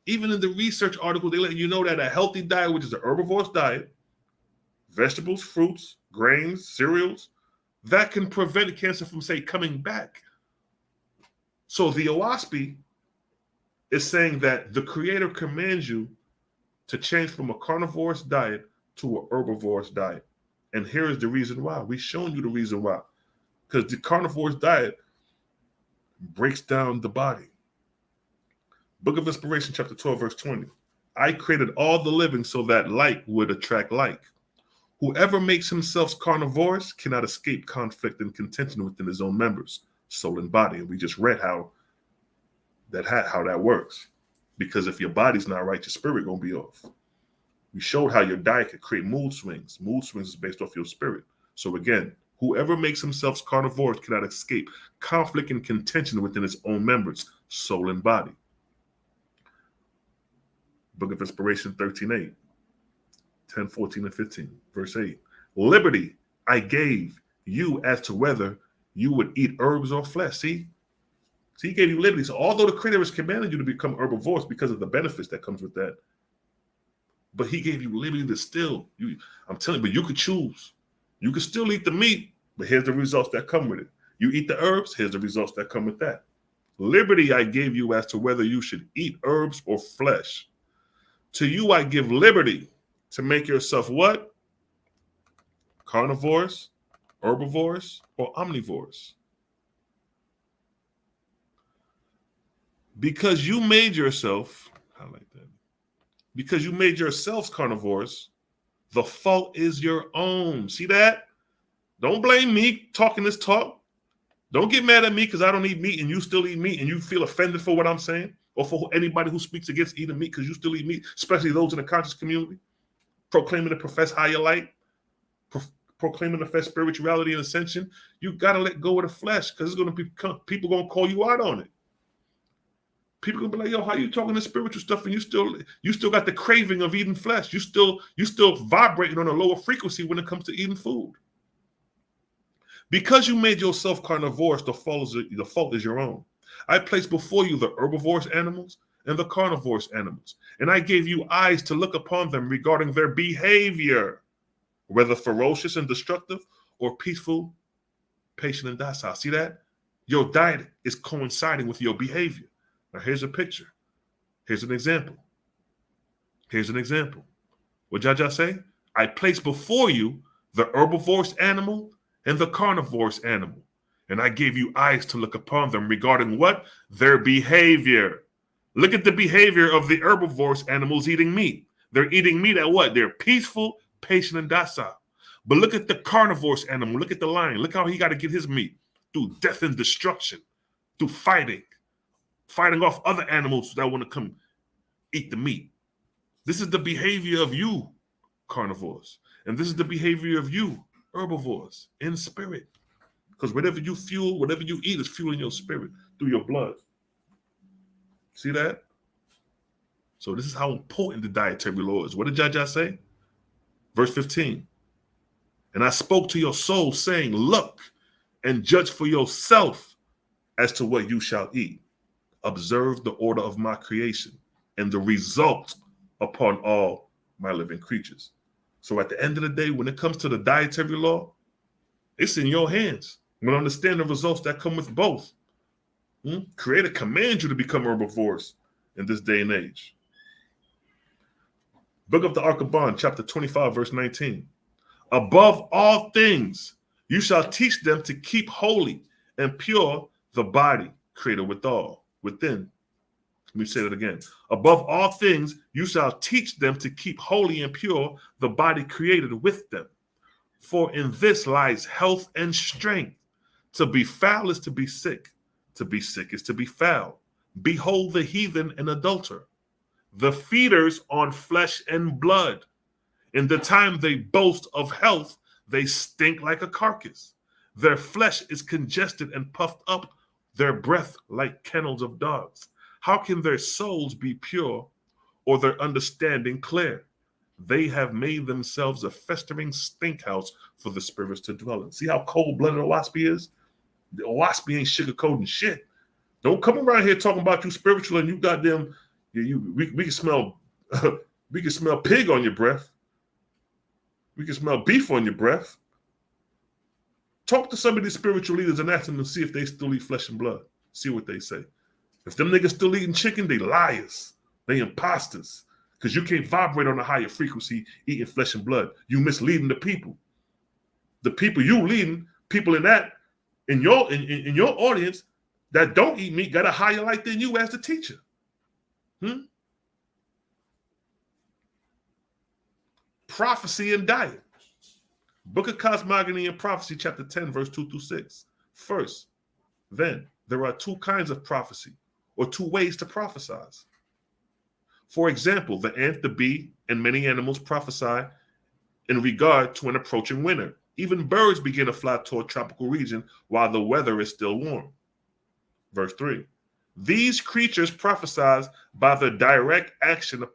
Speaker 1: Even in the research article, they let you know that a healthy diet, which is an herbivorous diet, vegetables, fruits, grains, cereals, that can prevent cancer from, say, coming back. So the OASP is saying that the Creator commands you to change from a carnivorous diet to an herbivorous diet. And here is the reason why. We've shown you the reason why. Because the carnivorous diet breaks down the body. Book of Inspiration, chapter 12, verse 20. I created all the living so that like would attract like. Whoever makes himself carnivorous cannot escape conflict and contention within his own members, soul and body. And we just read how that works. Because if your body's not right, your spirit gonna be off. We showed how your diet could create mood swings. Mood swings is based off your spirit. So again, whoever makes himself carnivorous cannot escape conflict and contention within his own members, soul and body. Book of Inspiration 13:8, 10, 14, and 15, verse 8. Liberty I gave you as to whether you would eat herbs or flesh. See, he gave you liberty. So although the Creator has commanded you to become herbivorous because of the benefits that comes with that, but he gave you liberty to still, I'm telling you, but you could choose. You could still eat the meat, but here's the results that come with it. You eat the herbs, here's the results that come with that. Liberty I gave you as to whether you should eat herbs or flesh. To you I give liberty to make yourself what? Carnivores, herbivores, or omnivores. Because you made yourself, because you made yourselves carnivores, the fault is your own. See that? Don't blame me talking this talk. Don't get mad at me because I don't eat meat and you still eat meat and you feel offended for what I'm saying, or for anybody who speaks against eating meat because you still eat meat, especially those in the conscious community, proclaiming to profess higher light, proclaiming to profess spirituality and ascension. You got to let go of the flesh because it's going to be people going to call you out on it. People gonna be like, yo, how you talking this spiritual stuff and you still got the craving of eating flesh. You still vibrating on a lower frequency when it comes to eating food. Because you made yourself carnivorous, the fault is your own. I placed before you the herbivorous animals and the carnivorous animals, and I gave you eyes to look upon them regarding their behavior, whether ferocious and destructive or peaceful patient, and docile. See that? Your diet is coinciding with your behavior. Now, here's a picture. Here's an example. Here's an example. What did Jaja say? I place before you the herbivorous animal and the carnivorous animal, and I gave you eyes to look upon them regarding what? Their behavior. Look at the behavior of the herbivorous animals eating meat. They're eating meat at what? They're peaceful, patient, and docile. But look at the carnivorous animal. Look at the lion. Look how he got to get his meat through death and destruction, through fighting off other animals that want to come eat the meat. This is the behavior of you, carnivores. And this is the behavior of you, herbivores, in spirit. Because whatever you fuel, whatever you eat is fueling your spirit through your blood. See that? So this is how important the dietary law is. What did Jaja say? Verse 15. And I spoke to your soul, saying, look and judge for yourself as to what you shall eat. Observe the order of my creation and the result upon all my living creatures. So at the end of the day, when it comes to the dietary law, it's in your hands. But understand the results that come with both. Creator commands you to become herbivores in this day and age. Book of the Ark of Bond, chapter 25, verse 19. Above all things, you shall teach them to keep holy and pure the body created within. Let me say that again. Above all things, you shall teach them to keep holy and pure the body created with them. For in this lies health and strength. To be foul is to be sick. To be sick is to be foul. Behold the heathen and adulterer, the feeders on flesh and blood. In the time they boast of health, they stink like a carcass. Their flesh is congested and puffed up, their breath like kennels of dogs. How can their souls be pure or their understanding clear? They have made themselves a festering stink house for the spirits to dwell in. See how cold-blooded a waspy is? The waspy ain't sugarcoating shit. Don't come around here talking about you spiritual and you got them. We can smell we can smell pig on your breath. We can smell beef on your breath. Talk to some of these spiritual leaders and ask them to see if they still eat flesh and blood. See what they say. If them niggas still eating chicken, they liars. They imposters. Because you can't vibrate on a higher frequency eating flesh and blood. You misleading the people. The people you leading, people in your audience that don't eat meat got a higher light than you as the teacher. Prophecy and diet. Book of Cosmogony and Prophecy, chapter 10, verse 2 through 6. First, then, there are two kinds of prophecy, or two ways to prophesize. For example, the ant, the bee, and many animals prophesy in regard to an approaching winter. Even birds begin to fly toward tropical region while the weather is still warm. Verse 3. These creatures prophesy by the direct action of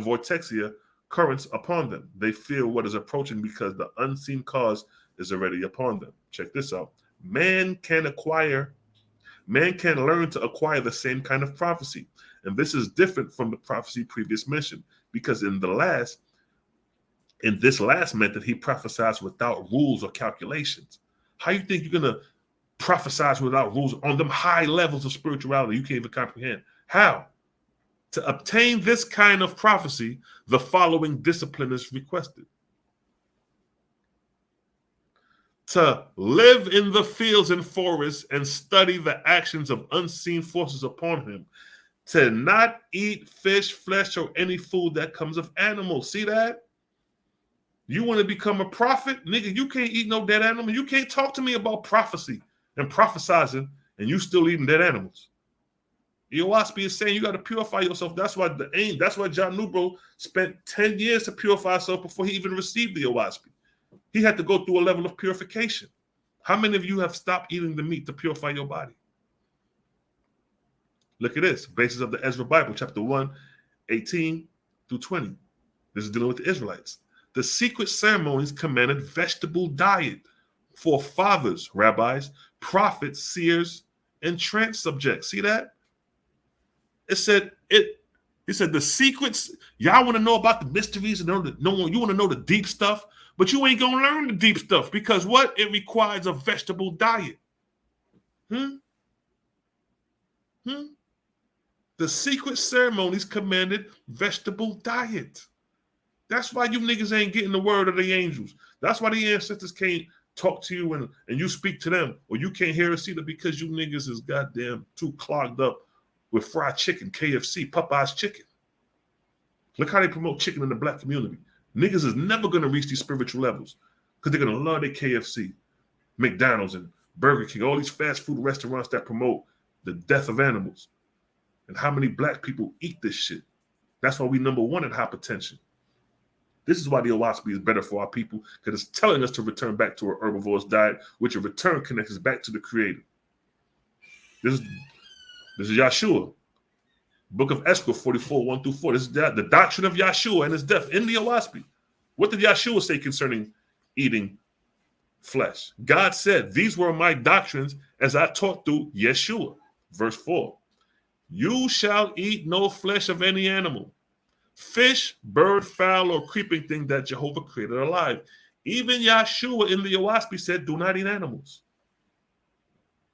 Speaker 1: vortexia currents upon them. They feel what is approaching because the unseen cause is already upon them. Check this out. Man can learn to acquire the same kind of prophecy. And this is different from the prophecy previous mentioned, because in this last method, he prophesies without rules or calculations. How you think you're going to prophesize without rules on them high levels of spirituality you can't even comprehend? How? To obtain this kind of prophecy, the following discipline is requested. To live in the fields and forests and study the actions of unseen forces upon him. To not eat fish, flesh, or any food that comes of animals. See that? You want to become a prophet? Nigga, you can't eat no dead animal. You can't talk to me about prophecy and prophesizing and you still eating dead animals. Iowaspi is saying you got to purify yourself. That's why John Newbro spent 10 years to purify himself before he even received the Iowaspi. He had to go through a level of purification. How many of you have stopped eating the meat to purify your body? Look at this. Basis of the Ezra Bible, chapter 1, 18 through 20. This is dealing with the Israelites. The secret ceremonies commanded vegetable diet for fathers, rabbis, prophets, seers, and trance subjects. See that? He said the secrets, y'all want to know about the mysteries and you want to know the deep stuff? But you ain't gonna learn the deep stuff because what? It requires a vegetable diet. The secret ceremonies commanded vegetable diet. That's why you niggas ain't getting the word of the angels. That's why the ancestors can't talk to you and you speak to them, or you can't hear us either because you niggas is goddamn too clogged up with fried chicken, KFC, Popeye's chicken. Look how they promote chicken in the black community. Niggas is never going to reach these spiritual levels because they're going to love their KFC, McDonald's, and Burger King, all these fast food restaurants that promote the death of animals. And how many black people eat this shit? That's why we number one in hypertension. This is why the Owaspi is better for our people, because it's telling us to return back to an herbivore's diet, which in return connects us back to the Creator. This is Yahshua. Book of Esther 44, 1 through 4. This is the doctrine of Yahshua and his death in the Owaspi. What did Yahshua say concerning eating flesh? God said, these were my doctrines as I taught through Yeshua. Verse 4. You shall eat no flesh of any animal, fish, bird, fowl, or creeping thing that Jehovah created alive. Even Yahshua in the Owaspi said, do not eat animals.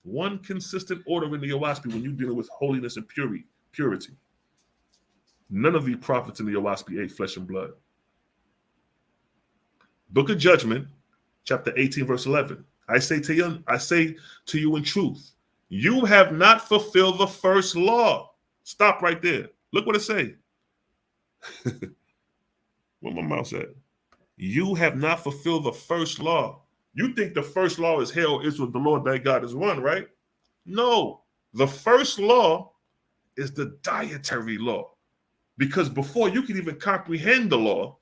Speaker 1: One consistent order in the Owaspi when you're dealing with holiness and purity. None of the prophets in the Owaspi ate flesh and blood. Book of Judgment, chapter 18, verse 11. I say to you in truth, you have not fulfilled the first law. Stop right there. Look what it say. What my mouth said. You have not fulfilled the first law. You think the first law is hell is with the Lord thy God is one, right? No. The first law is the dietary law. Because before you could even comprehend the law,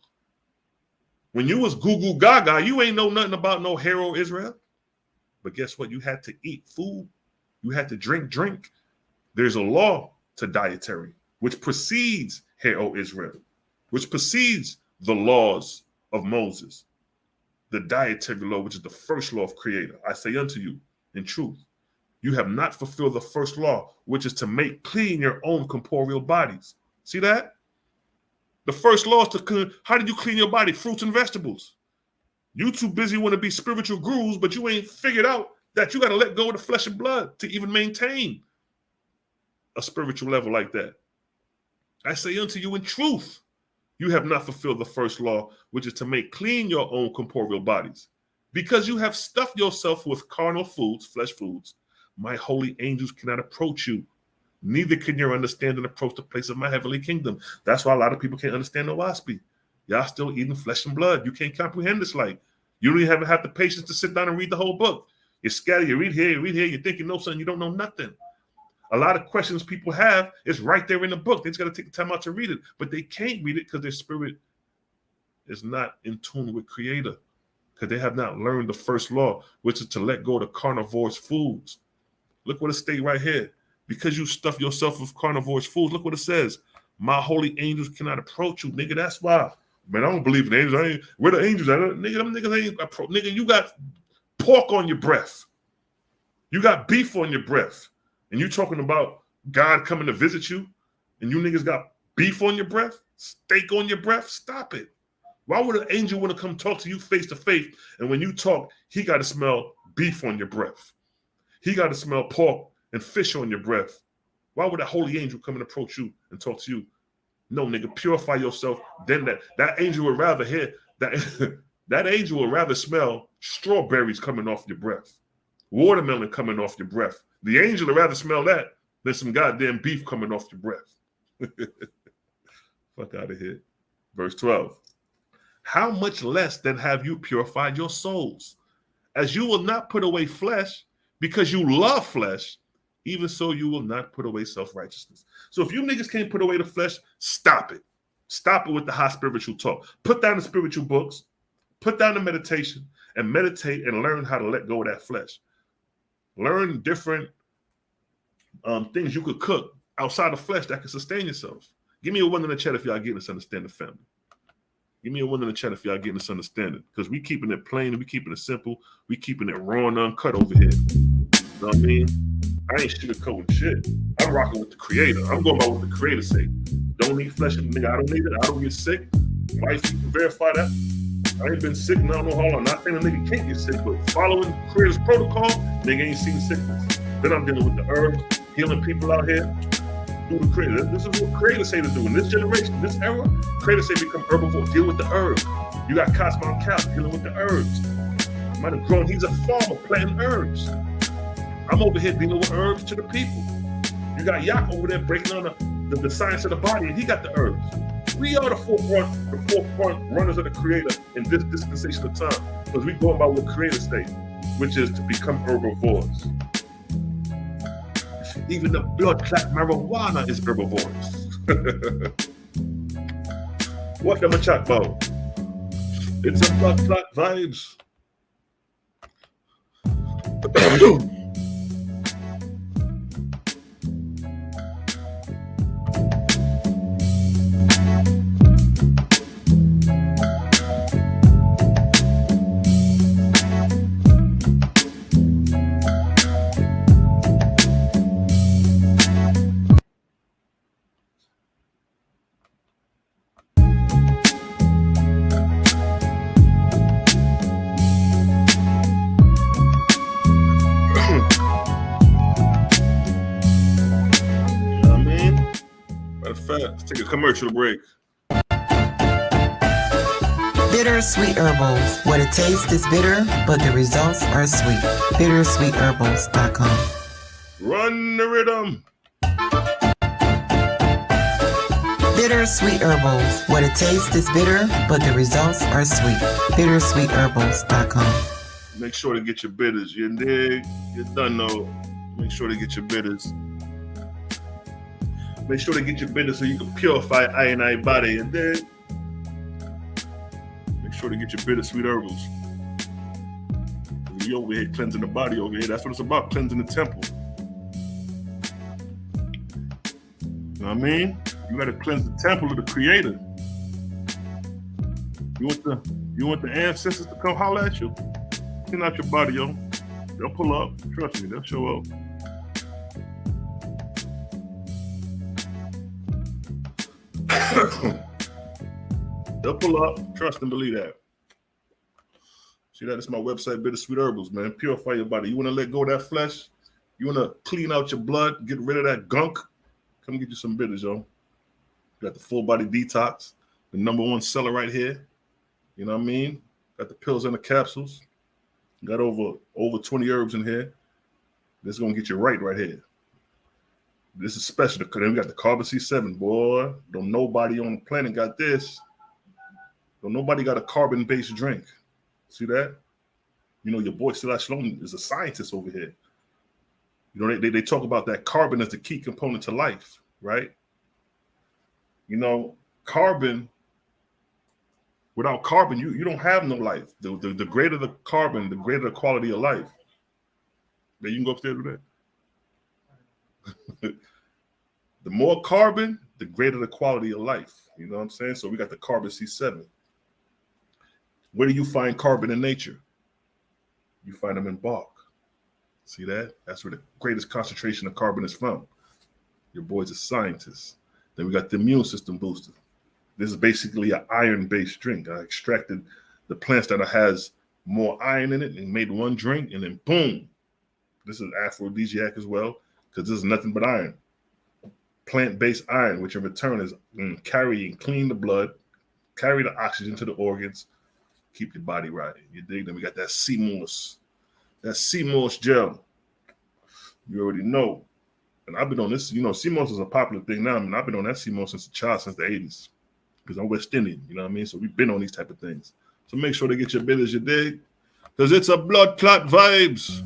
Speaker 1: when you was goo gaga, you ain't know nothing about no hero Israel. But guess what? You had to eat food. You had to drink. There's a law to dietary, which precedes hero Israel, which precedes the laws of Moses. The dietary law, which is the first law of Creator. I say unto you, in truth, you have not fulfilled the first law, which is to make clean your own corporeal bodies. See that? The first law is to clean. How do you clean your body? Fruits and vegetables. You too busy want to be spiritual gurus, but you ain't figured out that you got to let go of the flesh and blood to even maintain a spiritual level like that. I say unto you in truth, you have not fulfilled the first law, which is to make clean your own corporeal bodies. Because you have stuffed yourself with carnal foods, flesh foods, my holy angels cannot approach you. Neither can your understanding approach the place of my heavenly kingdom. That's why a lot of people can't understand the Owaspi. Y'all still eating flesh and blood. You can't comprehend this light. You don't even have the patience to sit down and read the whole book. You're scattered, you read here, you think you know something, you don't know nothing. A lot of questions people have is right there in the book. They just got to take the time out to read it. But they can't read it because their spirit is not in tune with Creator. Because they have not learned the first law, which is to let go of the carnivore's foods. Look what it states right here. Because you stuff yourself with carnivore's foods, look what it says. My holy angels cannot approach you, nigga. That's why. Man, I don't believe in angels. Where the angels at? Nigga, them niggas ain't approach. Nigga, you got pork on your breath. You got beef on your breath. And you talking about God coming to visit you, and you niggas got beef on your breath, steak on your breath? Stop it. Why would an angel want to come talk to you face to face? And when you talk, he got to smell beef on your breath. He got to smell pork and fish on your breath. Why would a holy angel come and approach you and talk to you? No, nigga, purify yourself. Then that angel would rather hear that. That angel would rather smell strawberries coming off your breath, watermelon coming off your breath. The angel would rather smell that than some goddamn beef coming off your breath. Fuck out of here. Verse 12. How much less then have you purified your souls? As you will not put away flesh because you love flesh, even so you will not put away self-righteousness. So if you niggas can't put away the flesh, stop it. Stop it with the high spiritual talk. Put down the spiritual books, put down the meditation, and meditate and learn how to let go of that flesh. Learn different things you could cook outside of flesh that can sustain yourself. Give me a one in the chat if y'all getting this understanding, family. Give me a one in the chat if y'all getting this understanding. Because we keeping it plain and we keeping it simple. We keeping it raw and uncut over here. You know what I mean? I ain't sugarcoating shit. I'm rocking with the Creator. I'm going by what the Creator say. Don't eat flesh, nigga. I don't need it. I don't get sick. Wife, you can verify that. I ain't been sick, and I don't know how long. Not saying a nigga can't get sick, but following Creator's protocol, nigga ain't seen sickness. Then I'm dealing with the herbs, healing people out here through the Creator. This is what Creator say to do. In this generation, this era, Creator say become herbivore, deal with the herbs. You got Cosmo Cow dealing with the herbs. Might have grown, he's a farmer planting herbs. I'm over here dealing with herbs to the people. You got Yak over there breaking on the science of the body, and he got the herbs. We are the forefront runners of the Creator in this dispensation of time, because we going by what Creator states, which is to become herbivores. Even the blood clot marijuana is herbivorous. What am I chat about? It's a blood clot vibes. Let's take a commercial break.
Speaker 2: Bittersweet Herbals, where the taste is bitter, but the results are sweet. Bittersweetherbals.com.
Speaker 1: Run the rhythm.
Speaker 2: Bittersweet Herbals, where the taste is bitter, but the results are sweet. Bittersweetherbals.com.
Speaker 1: Make sure to get your bitters. You dig? You done know. Make sure to get your bitters. Make sure to get your bitters so you can purify I and I body. And then make sure to get your bittersweet herbals. We over here cleansing the body over here. That's what it's about, cleansing the temple. You know what I mean? You gotta cleanse the temple of the Creator. You want the ancestors to come holler at you? Clean out your body, yo. They'll pull up. Trust me, they'll show up. They'll pull up. Trust and believe that. See that? It's my website, Bittersweet Herbals, man. Purify your body. You want to let go of that flesh? You want to clean out your blood? Get rid of that gunk? Come get you some bitters, yo. You got the full body detox, the #1 seller right here. You know what I mean? Got the pills and the capsules. Got over 20 herbs in here. This is going to get you right here. This is special because then we got the carbon C7, boy. Don't nobody on the planet got this. Don't nobody got a carbon-based drink. See that? You know, your boy Silas Sloan is a scientist over here. You know, they talk about that carbon as the key component to life, right? You know, carbon, without carbon, you don't have no life. The greater the carbon, the greater the quality of life. Then you can go upstairs with that. The more carbon, the greater the quality of life. You know what I'm saying? So we got the carbon C7. Where do you find carbon in nature? You find them in bark. See that? That's where the greatest concentration of carbon is found. Your boy's a scientist. Then we got the immune system booster. This is basically an iron-based drink. I extracted the plants that has more iron in it and made one drink, and then boom. This is aphrodisiac as well, because this is nothing but iron. Plant-based iron, which in return is clean the blood, carry the oxygen to the organs, keep your body right. You dig? Then we got that sea moss. That sea moss gel. You already know. And I've been on this, you know, sea moss is a popular thing now. I mean, I've been on that sea moss since a child, since the 80s. Because I'm West Indian, you know what I mean? So we've been on these type of things. So make sure to get your bitters, you dig? Because it's a blood clot vibes.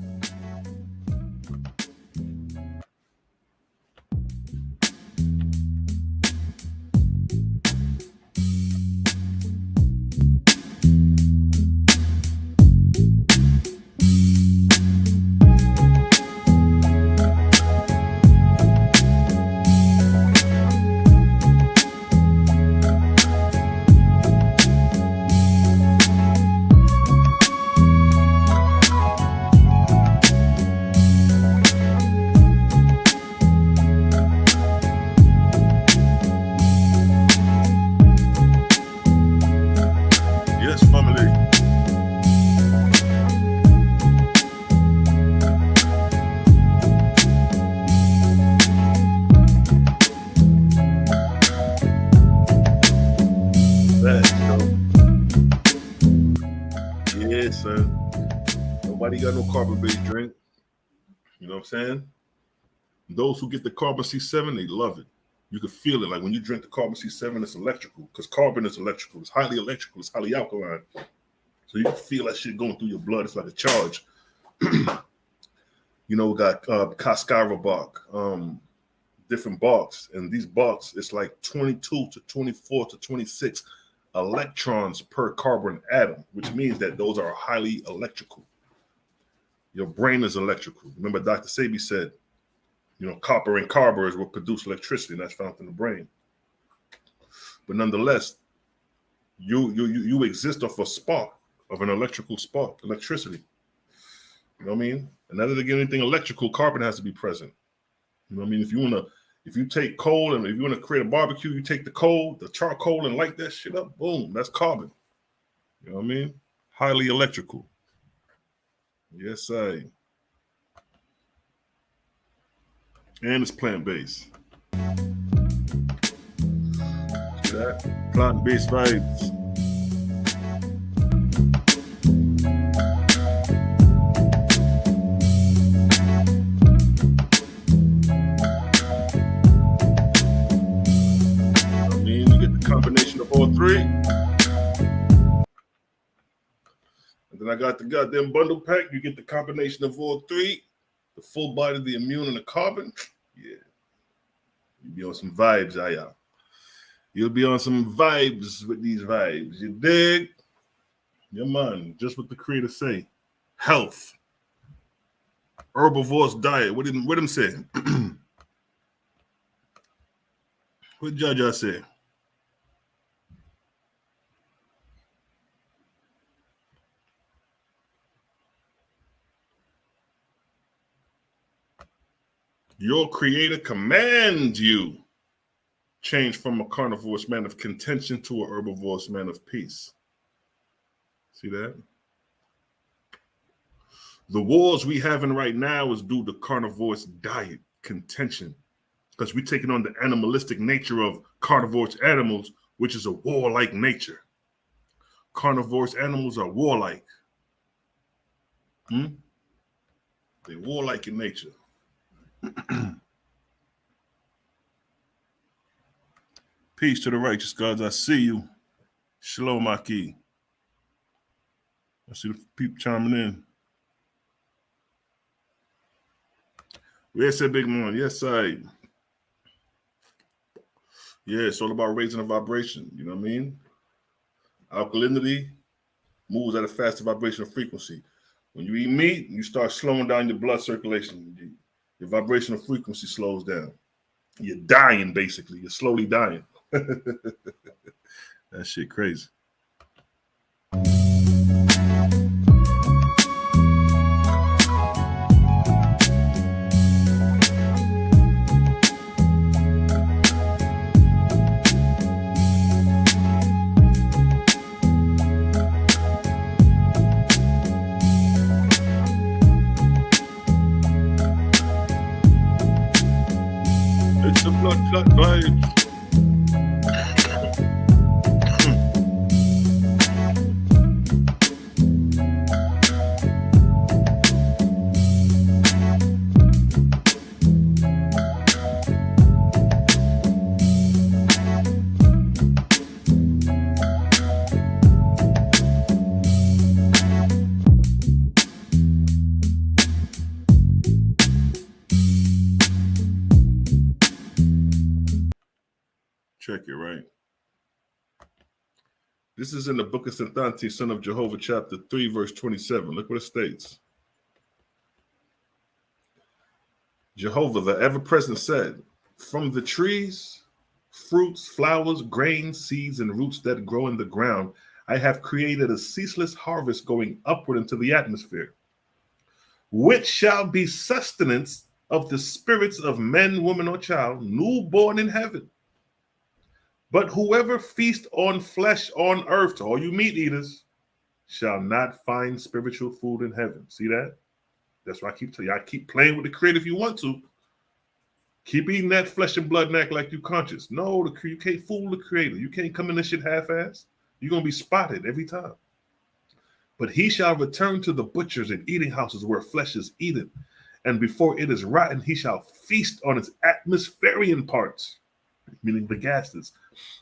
Speaker 1: Nobody got no carbon-based drink. You know what I'm saying? Those who get the carbon C7, they love it. You can feel it. Like when you drink the carbon C7, it's electrical because carbon is electrical. It's highly electrical. It's highly alkaline. So you can feel that shit going through your blood. It's like a charge. We got cascara bark, different barks. And these barks, it's like 22 to 24 to 26 electrons per carbon atom, which means that those are highly electrical. Your brain is electrical. Remember Dr. Sebi said, copper and carbon is what produce electricity, and that's found in the brain. But nonetheless, you exist off a spark, of an electrical spark, electricity. You know what I mean? And other than anything electrical, carbon has to be present. You know what I mean? If you take coal and if you want to create a barbecue, you take the charcoal and light that shit up, boom, that's carbon. You know what I mean? Highly electrical. Yes, I. And it's plant-based. See that? Plant-based vibes. You get the combination of all three. And then I got the goddamn bundle pack. You get the combination of all three. The full body, the immune, and the carbon. Yeah. You'll be on some vibes, Aya. You'll be on some vibes with these vibes. You dig? Yeah, man. Just what the creator say. Health. Herbivore's diet. What did him say? What did Jaja say? Your creator commands you change from a carnivorous man of contention to a herbivorous man of peace. See that? The wars we having right now is due to carnivorous diet contention because we're taking on the animalistic nature of carnivorous animals, which is a warlike nature. Carnivorous animals are warlike. They're warlike in nature. Peace to the righteous gods. I see you. Shalom, Aki. I see the people chiming in. Where's that big man? Yes, I. Yeah, it's all about raising the vibration. You know what I mean? Alkalinity moves at a faster vibrational frequency. When you eat meat, you start slowing down your blood circulation. Your vibrational frequency slows down. You're dying, basically. You're slowly dying. That shit crazy. It's the blood clot vibes. Check it, right? This is in the book of Santanti, son of Jehovah, chapter 3, verse 27. Look what it states. Jehovah, the ever-present, said, from the trees, fruits, flowers, grains, seeds, and roots that grow in the ground, I have created a ceaseless harvest going upward into the atmosphere, which shall be sustenance of the spirits of men, woman, or child, newborn in heaven. But whoever feasts on flesh on earth, to all you meat eaters, shall not find spiritual food in heaven. See that? That's why I keep telling you. I keep playing with the creator if you want to. Keep eating that flesh and blood and act like you're conscious. No, you can't fool the creator. You can't come in this shit half-assed. You're going to be spotted every time. But he shall return to the butchers and eating houses where flesh is eaten, and before it is rotten, he shall feast on its atmospherian parts, meaning the gases,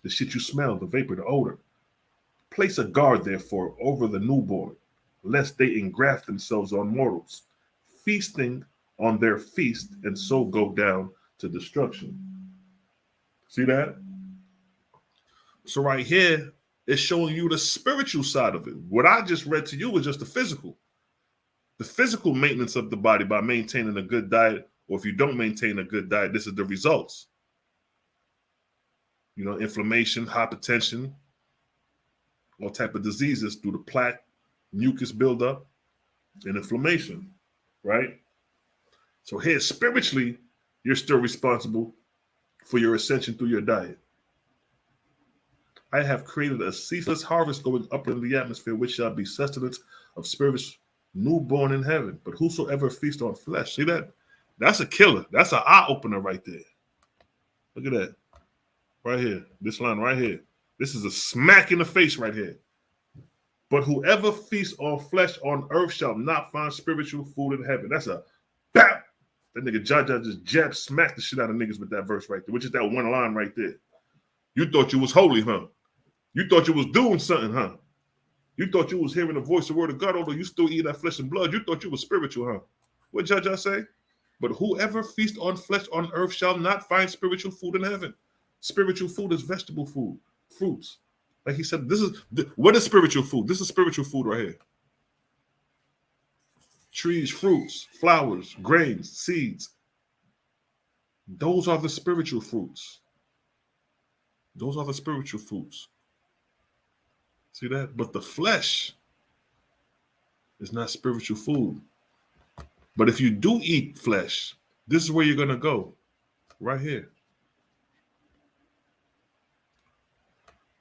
Speaker 1: the shit you smell, the vapor, the odor. Place a guard, therefore, over the newborn, lest they engraft themselves on mortals, feasting on their feast, and so go down to destruction. See that? So right here, it's showing you the spiritual side of it. What I just read to you was just the physical. The physical maintenance of the body by maintaining a good diet, or if you don't maintain a good diet, this is the results. You know, inflammation, hypertension, all type of diseases through the plaque, mucus buildup, and inflammation, right? So here, spiritually, you're still responsible for your ascension through your diet. I have created a ceaseless harvest going up in the atmosphere, which shall be sustenance of spirits newborn in heaven. But whosoever feasts on flesh, see that? That's a killer. That's an eye opener right there. Look at that. Right here. This line right here. This is a smack in the face right here. But whoever feasts on flesh on earth shall not find spiritual food in heaven. That's a bap. That nigga Jaja just smacked the shit out of niggas with that verse right there, which is that one line right there. You thought you was holy, huh? You thought you was doing something, huh? You thought you was hearing the voice of the word of God, although you still eat that flesh and blood. You thought you was spiritual, huh? What Jaja say? But whoever feasts on flesh on earth shall not find spiritual food in heaven. Spiritual food is vegetable food, fruits. Like he said, what is spiritual food? This is spiritual food right here. Trees, fruits, flowers, grains, seeds. Those are the spiritual fruits. Those are the spiritual foods. See that? But the flesh is not spiritual food. But if you do eat flesh, this is where you're going to go. Right here.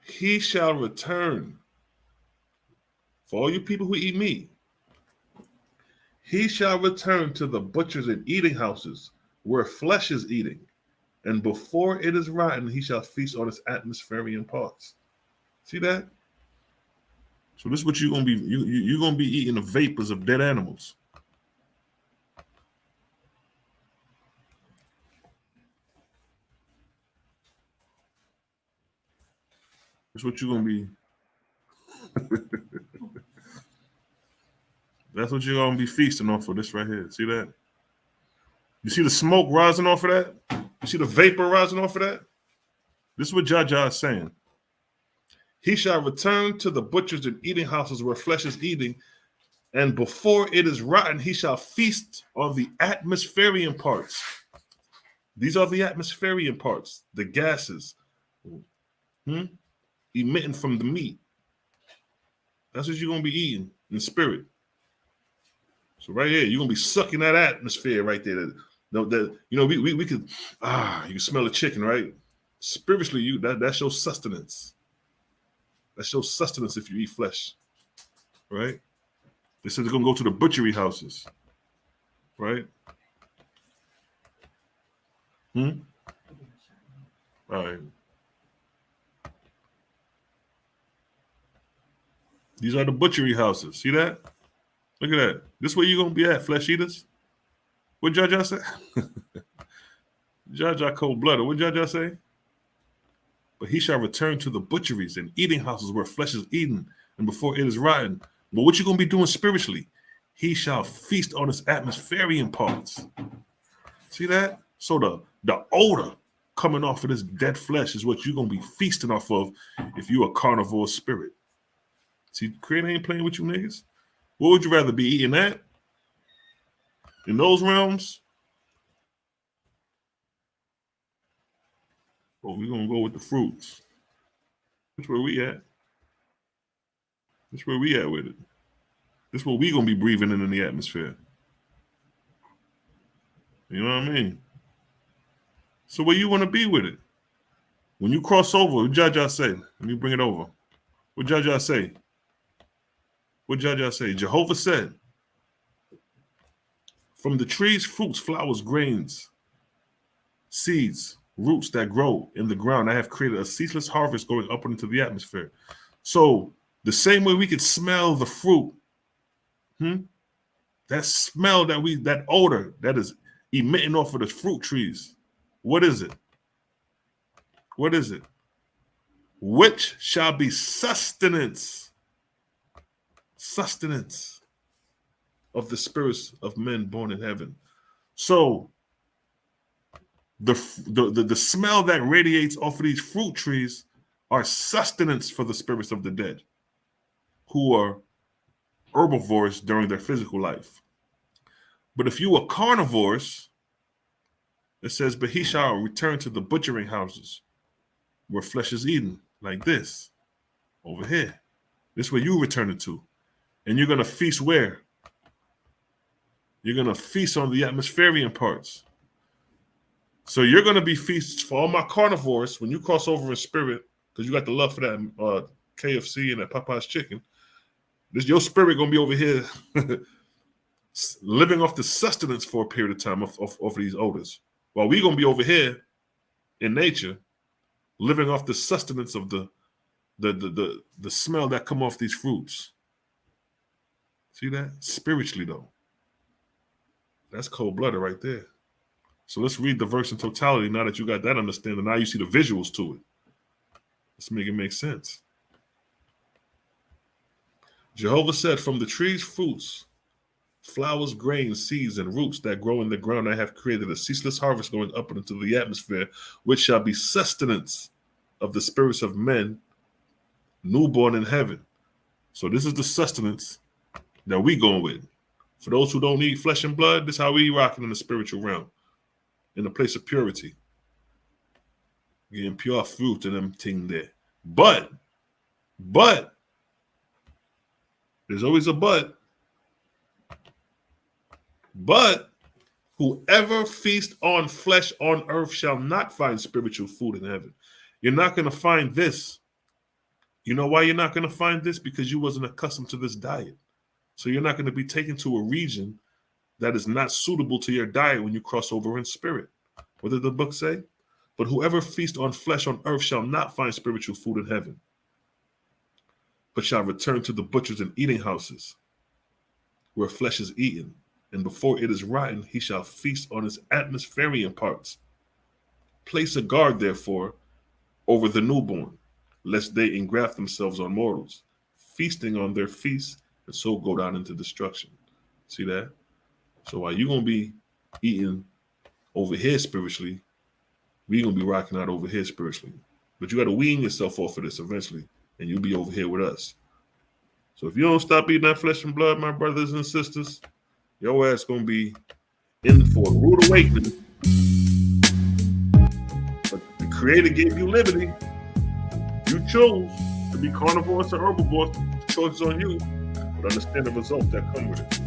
Speaker 1: He shall return. For all you people who eat meat, he shall return to the butchers and eating houses where flesh is eating. And before it is rotten, he shall feast on its atmospherian parts. See that? So this is what you're gonna be. You're gonna be eating the vapors of dead animals. That's what you're gonna be. That's what you're gonna be feasting off of this right here. See that? You see the smoke rising off of that? You see the vapor rising off of that? This is what Jaja is saying. He shall return to the butchers and eating houses where flesh is eating, and before it is rotten, he shall feast on the atmospherian parts. These are the atmospherian parts, the gases emitting from the meat. That's what you're going to be eating in spirit. So right here, you're going to be sucking that atmosphere right there. We could, you can smell the chicken, right? Spiritually, that's your sustenance. That's your sustenance if you eat flesh, right? They said they're going to go to the butchery houses, right? All right. These are the butchery houses. See that? Look at that. This is where you're going to be at, flesh eaters. What Jaja say? Jaja cold-blooded. What Jaja say? But he shall return to the butcheries and eating houses where flesh is eaten and before it is rotten. But what you going to be doing spiritually? He shall feast on his atmospherian parts. See that? So the odor coming off of this dead flesh is what you're going to be feasting off of if you're a carnivore spirit. See, Creator ain't playing with you niggas. What would you rather be eating that? In those realms? Oh, we're going to go with the fruits. That's where we at. That's where we at with it. That's what we going to be breathing in the atmosphere. You know what I mean? So where you want to be with it? When you cross over, what Jaja say? Let me bring it over. What Jaja say? What Jaja say? Jehovah said, from the trees, fruits, flowers, grains, seeds, roots that grow in the ground, I have created a ceaseless harvest going up into the atmosphere. So the same way we could smell the fruit That smell that odor that is emitting off of the fruit trees. What is it? What is it? Which shall be sustenance of the spirits of men born in heaven. So the smell that radiates off of these fruit trees are sustenance for the spirits of the dead, who are herbivores during their physical life. But if you are carnivores, it says, but he shall return to the butchering houses where flesh is eaten, like this, over here. This is where you return it to. And you're going to feast where? You're going to feast on the atmospheric parts. So you're going to be feasts for all my carnivores when you cross over in spirit, because you got the love for that KFC and that Popeye's chicken. Your spirit going to be over here living off the sustenance for a period of time of these odors. While we going to be over here in nature, living off the sustenance of the smell that come off these fruits. See that? Spiritually, though. That's cold-blooded right there. So let's read the verse in totality now that you got that understanding. Now you see the visuals to it. Let's make it make sense. Jehovah said, from the trees, fruits, flowers, grains, seeds, and roots that grow in the ground, I have created a ceaseless harvest going up into the atmosphere, which shall be sustenance of the spirits of men newborn in heaven. So this is the sustenance that we going with. For those who don't eat flesh and blood, this is how we rocking in the spiritual realm, in the place of purity. Getting pure fruit and them thing there. But, there's always a but. But whoever feasts on flesh on earth shall not find spiritual food in heaven. You're not going to find this. You know why you're not going to find this? Because you wasn't accustomed to this diet. So you're not going to be taken to a region that is not suitable to your diet when you cross over in spirit. What did the book say? But whoever feasts on flesh on earth shall not find spiritual food in heaven, but shall return to the butchers and eating houses, where flesh is eaten, and before it is rotten, he shall feast on its atmospheric parts. Place a guard, therefore, over the newborn, lest they engraft themselves on mortals, feasting on their feasts, and so go down into destruction. See that? So while you're going to be eating over here spiritually, we're going to be rocking out over here spiritually. But you got to wean yourself off of this eventually, and you'll be over here with us. So if you don't stop eating that flesh and blood, my brothers and sisters, your ass going to be in for a rude awakening. But the Creator gave you liberty. You chose to be carnivores or herbivores. The choice is on you. But understand the results that come with it.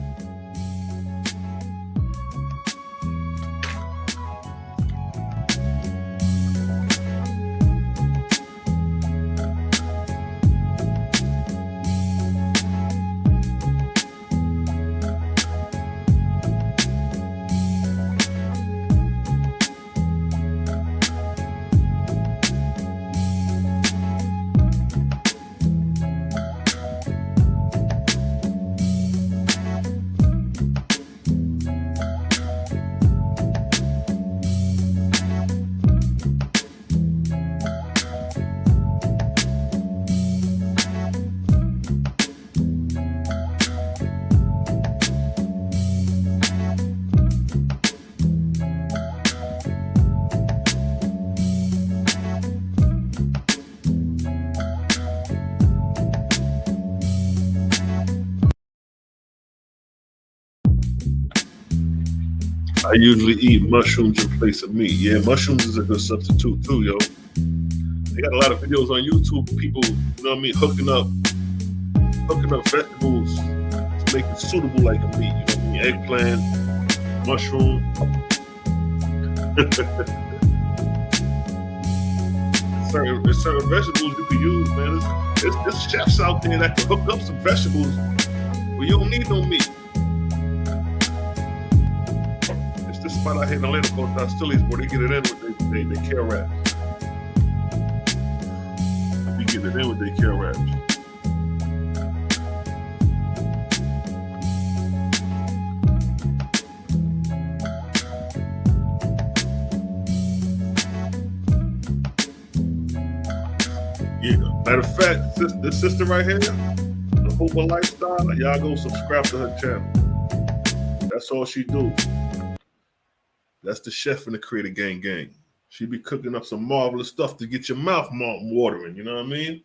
Speaker 1: I usually eat mushrooms in place of meat. Yeah, mushrooms is a good substitute too, yo. They got a lot of videos on YouTube, people, you know what I mean, hooking up vegetables to make it suitable like a meat. You know what I mean? Eggplant, mushroom. There's certain vegetables you can use, man. There's chefs out there that can hook up some vegetables where you don't need no meat. This spot out here in Atlanta called Dostili's, where they get it in with they care wraps. They get it in with their care wraps. Yeah. Matter of fact, this sister right here, the Hoover Lifestyle, y'all go subscribe to her channel. That's all she do. That's the chef in the Creator Gang. She be cooking up some marvelous stuff to get your mouth watering. You know what I mean?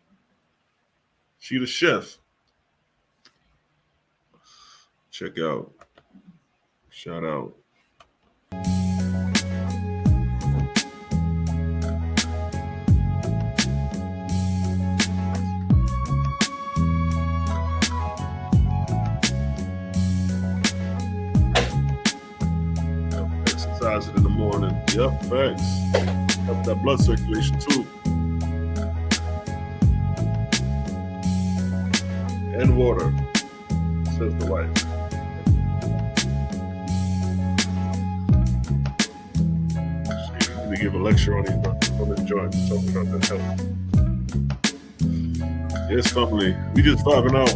Speaker 1: She the chef. Check out. Shout out. Exercise it in the morning. Yep, facts. Help that blood circulation too. And water, says the wife. She need to give a lecture on the joint, talking about that health. Yes, family, we just vibing out.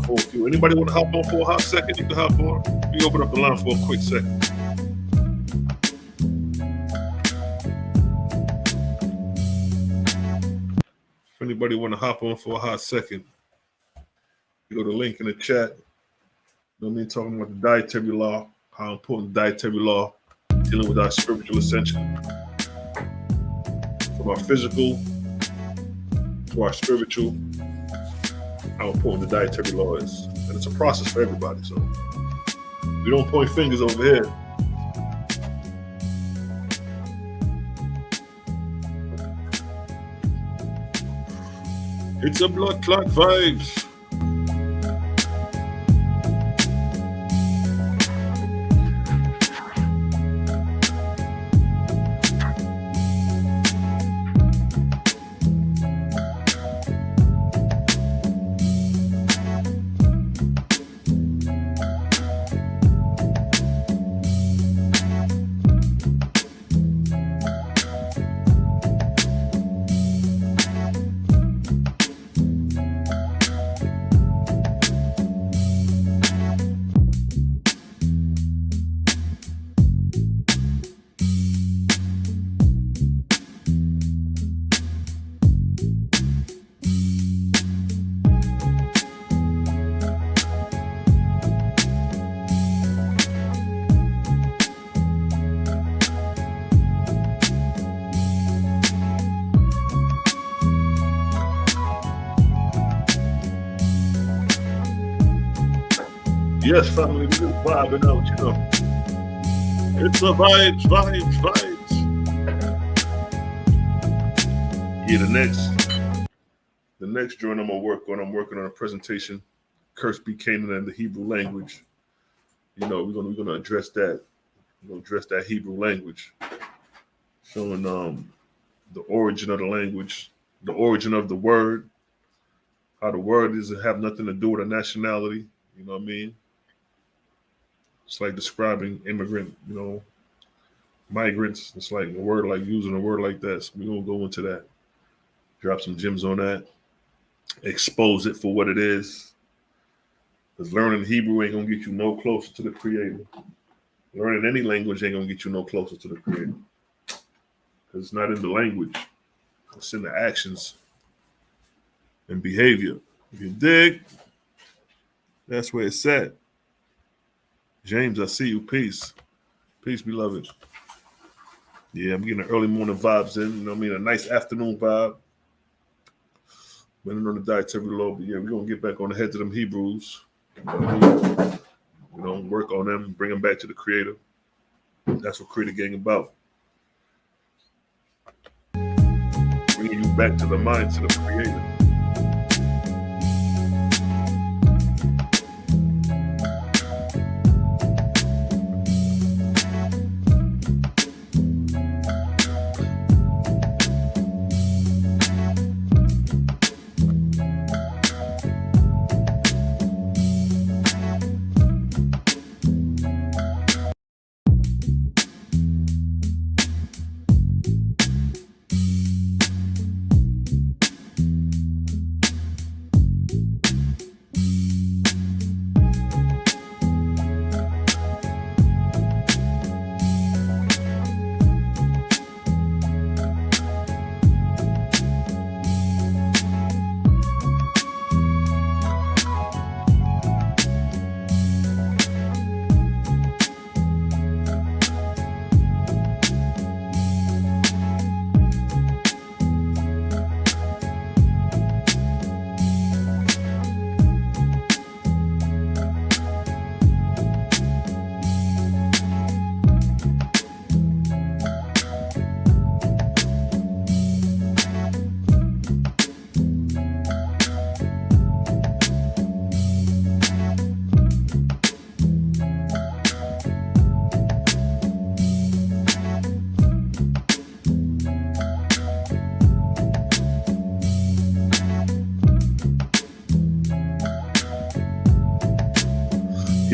Speaker 1: For a few. Anybody want to hop on for a hot second? You can hop on. We open up the line for a quick second. If anybody want to hop on for a hot second, you go to the link in the chat. You know what I mean? Talking about the dietary law, how important dietary law, dealing with our spiritual ascension. From our physical to our spiritual, how important the dietary law is. And it's a process for everybody, so we don't point fingers over here. It's a blood clot vibes. Yes, family, we just vibing out, you know. It's the vibes. Yeah, the next joint I'm working on a presentation, Curse Be Canaan and the Hebrew language. You know, we're gonna address that. We're gonna address that Hebrew language, showing the origin of the language, the origin of the word, how the word doesn't have nothing to do with a nationality. You know what I mean? It's like describing immigrant, you know, migrants. It's like using a word like that. So we're going to go into that, drop some gems on that, expose it for what it is. Because learning Hebrew ain't going to get you no closer to the Creator. Learning any language ain't going to get you no closer to the Creator. Because it's not in the language. It's in the actions and behavior. If you dig, that's where it's at. James, I see you. Peace. Peace, beloved. Yeah, I'm getting the early morning vibes in. You know what I mean? A nice afternoon vibe. Running on the dietary law. But yeah, we're going to get back on the heads of them Hebrews. You know, work on them, bring them back to the Creator. That's what Creator Gang about. Bringing you back to the mindset of the Creator.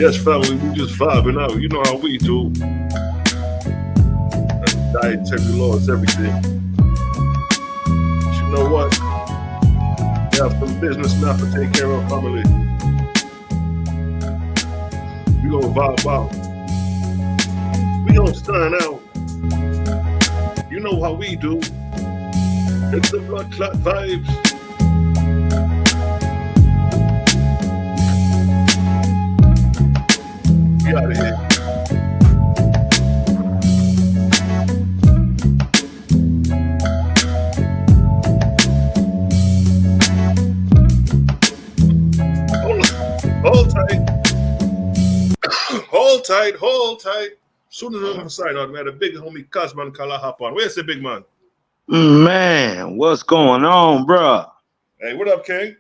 Speaker 1: Yes, family, we just vibing out. You know how we do. Dietary law is everything. But you know what? We have some business now to take care of, family. We gonna vibe out. We gonna stand out. You know how we do. It's the blood clot vibes. Get out of here. Hold tight. Hold tight. Hold tight. Soon as I'm on the side, we had a big homie Cosman Kala hop on. Where's the big man?
Speaker 3: Man, what's going on, bruh?
Speaker 1: Hey, what up, King?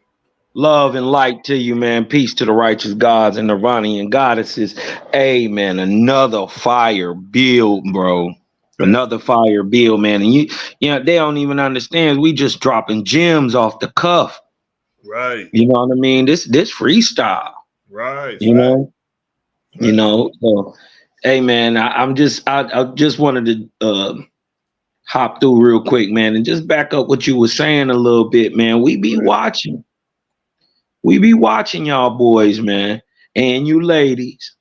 Speaker 3: Love and light to you, man. Peace to the righteous gods and Nirvanian goddesses. Hey, man, another fire build, bro. Another fire build, man. And you know, they don't even understand. We just dropping gems off the cuff.
Speaker 1: Right.
Speaker 3: You know what I mean? This freestyle.
Speaker 1: Right.
Speaker 3: You know?
Speaker 1: Right.
Speaker 3: You know. So, hey, man, I just wanted to hop through real quick, man, and just back up what you were saying a little bit, man. We be watching. We be watching y'all boys, man, and you ladies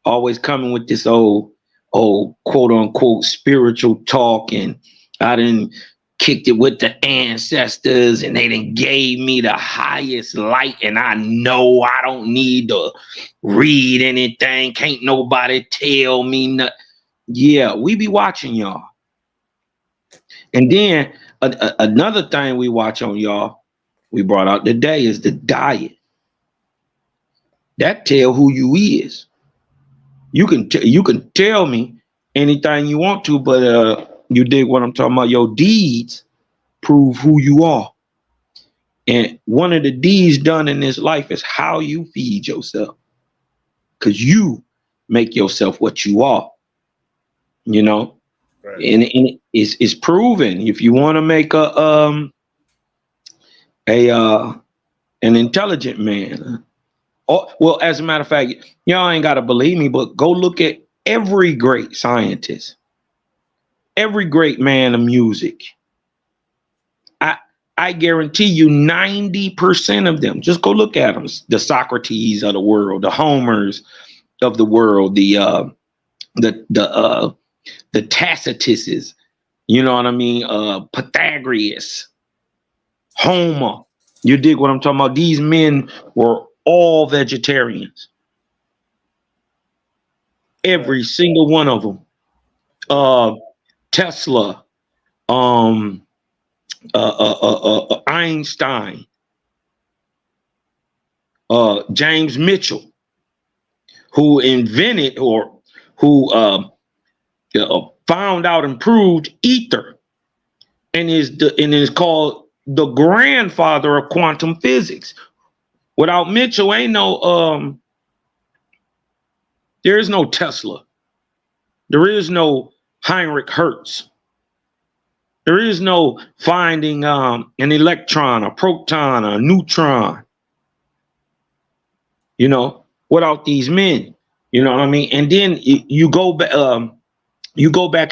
Speaker 3: always coming with this old quote unquote spiritual talk, and I done kicked it with the ancestors and they done gave me the highest light, and I know I don't need to read anything. Can't nobody tell me nothing. Yeah, we be watching y'all. And then another thing we watch on y'all, we brought out today, is the diet. That tell who you is. You can tell me anything you want to, but you dig what I'm talking about. Your deeds prove who you are. And one of the deeds done in this life is how you feed yourself, because you make yourself what you are. You know, right. And it's proven. If you want to make an intelligent man. Well, as a matter of fact, y'all ain't got to believe me, but go look at every great scientist, every great man of music. I guarantee you 90% of them, just go look at them, the Socrates of the world, the Homers of the world, the Tacitus's, you know what I mean? Pythagoras, Homer. You dig what I'm talking about? These men were all vegetarians. Every single one of them. Tesla, Einstein, James Mitchell, who invented or who found out and proved ether, and is called the grandfather of quantum physics. Without Mitchell, ain't no there is no Tesla. There is no Heinrich Hertz. There is no finding an electron, a proton, a neutron. You know, without these men. You know what I mean? And then you go back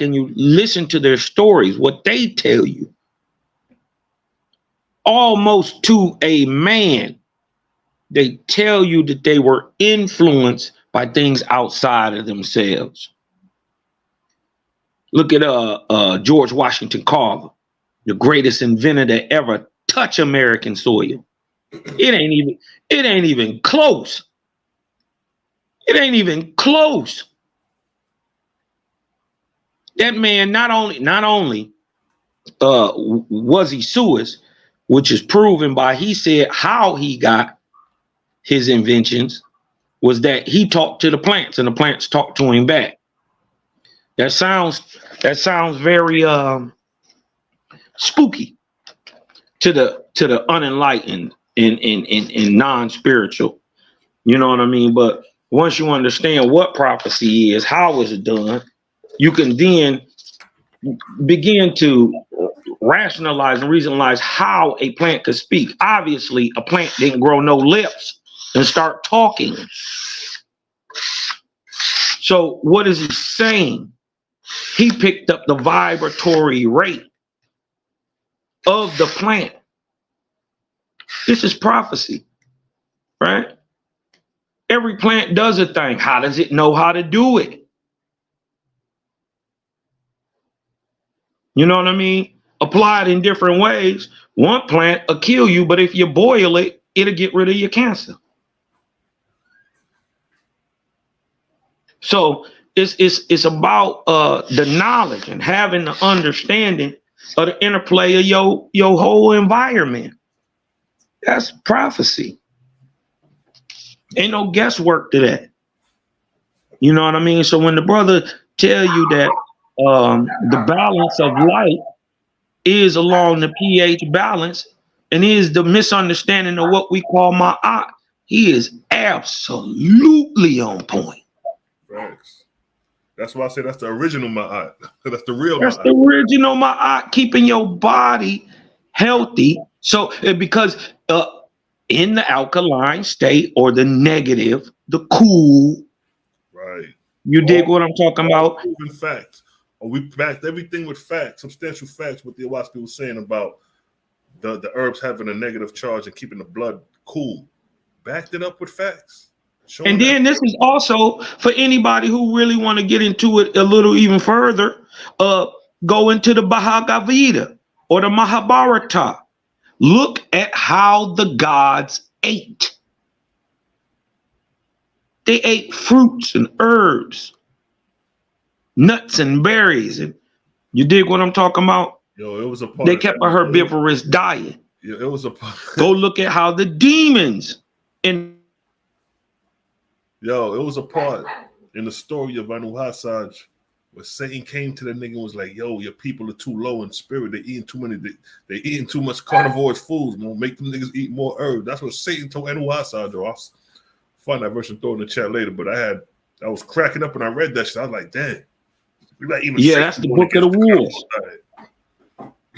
Speaker 3: and you listen to their stories, what they tell you. Almost to a man, they tell you that they were influenced by things outside of themselves. Look at George Washington Carver, the greatest inventor to ever touch American soil. It ain't even close. It ain't even close. That man not only was he Suis, which is proven by, he said how he got his inventions was that he talked to the plants and the plants talked to him back. That sounds very spooky to the unenlightened and non-spiritual. You know what I mean? But once you understand what prophecy is, how is it done, you can then begin to rationalize and reasonalize how a plant could speak. Obviously, a plant didn't grow no lips and start talking. So what is he saying? He picked up the vibratory rate of the plant. This is prophecy, right? Every plant does a thing. How does it know how to do it? You know what I mean? Applied in different ways. One plant will kill you, but if you boil it, it'll get rid of your cancer. So it's about the knowledge and having the understanding of the interplay of your whole environment. That's prophecy. Ain't no guesswork to that. You know what I mean? So when the brother tell you that the balance of light is along the pH balance and is the misunderstanding of what we call ma'at, he is absolutely on point.
Speaker 1: Facts. That's why I say that's the original ma'at. That's the real
Speaker 3: That's
Speaker 1: ma'at.
Speaker 3: the original ma'at, keeping your body healthy. So because in the alkaline state or the negative, the cool.
Speaker 1: Right.
Speaker 3: You dig what I'm talking about?
Speaker 1: Proven facts. We backed everything with facts, substantial facts, what the Awaspy was saying about the herbs having a negative charge and keeping the blood cool. Backed it up with facts.
Speaker 3: And then this is also for anybody who really want to get into it a little even further. Go into the Bhagavad Gita or the Mahabharata. Look at how the gods ate. They ate fruits and herbs, nuts and berries, and you dig what I'm talking about?
Speaker 1: Yo, it was a part.
Speaker 3: They kept a herbivorous diet.
Speaker 1: Yeah, it was a part.
Speaker 3: Go look at how the demons and
Speaker 1: Yo, it was a part in the story of Anu Hasaj where Satan came to the nigga and was like, yo, your people are too low in spirit. They eating too many, they eating too much carnivorous foods, man. Make them niggas eat more herbs. That's what Satan told Anu Hasaj, though. I'll find that verse and throw it in the chat later, but I was cracking up when I read that shit. I was like, damn. Like even
Speaker 3: yeah, that's the book of the wolves.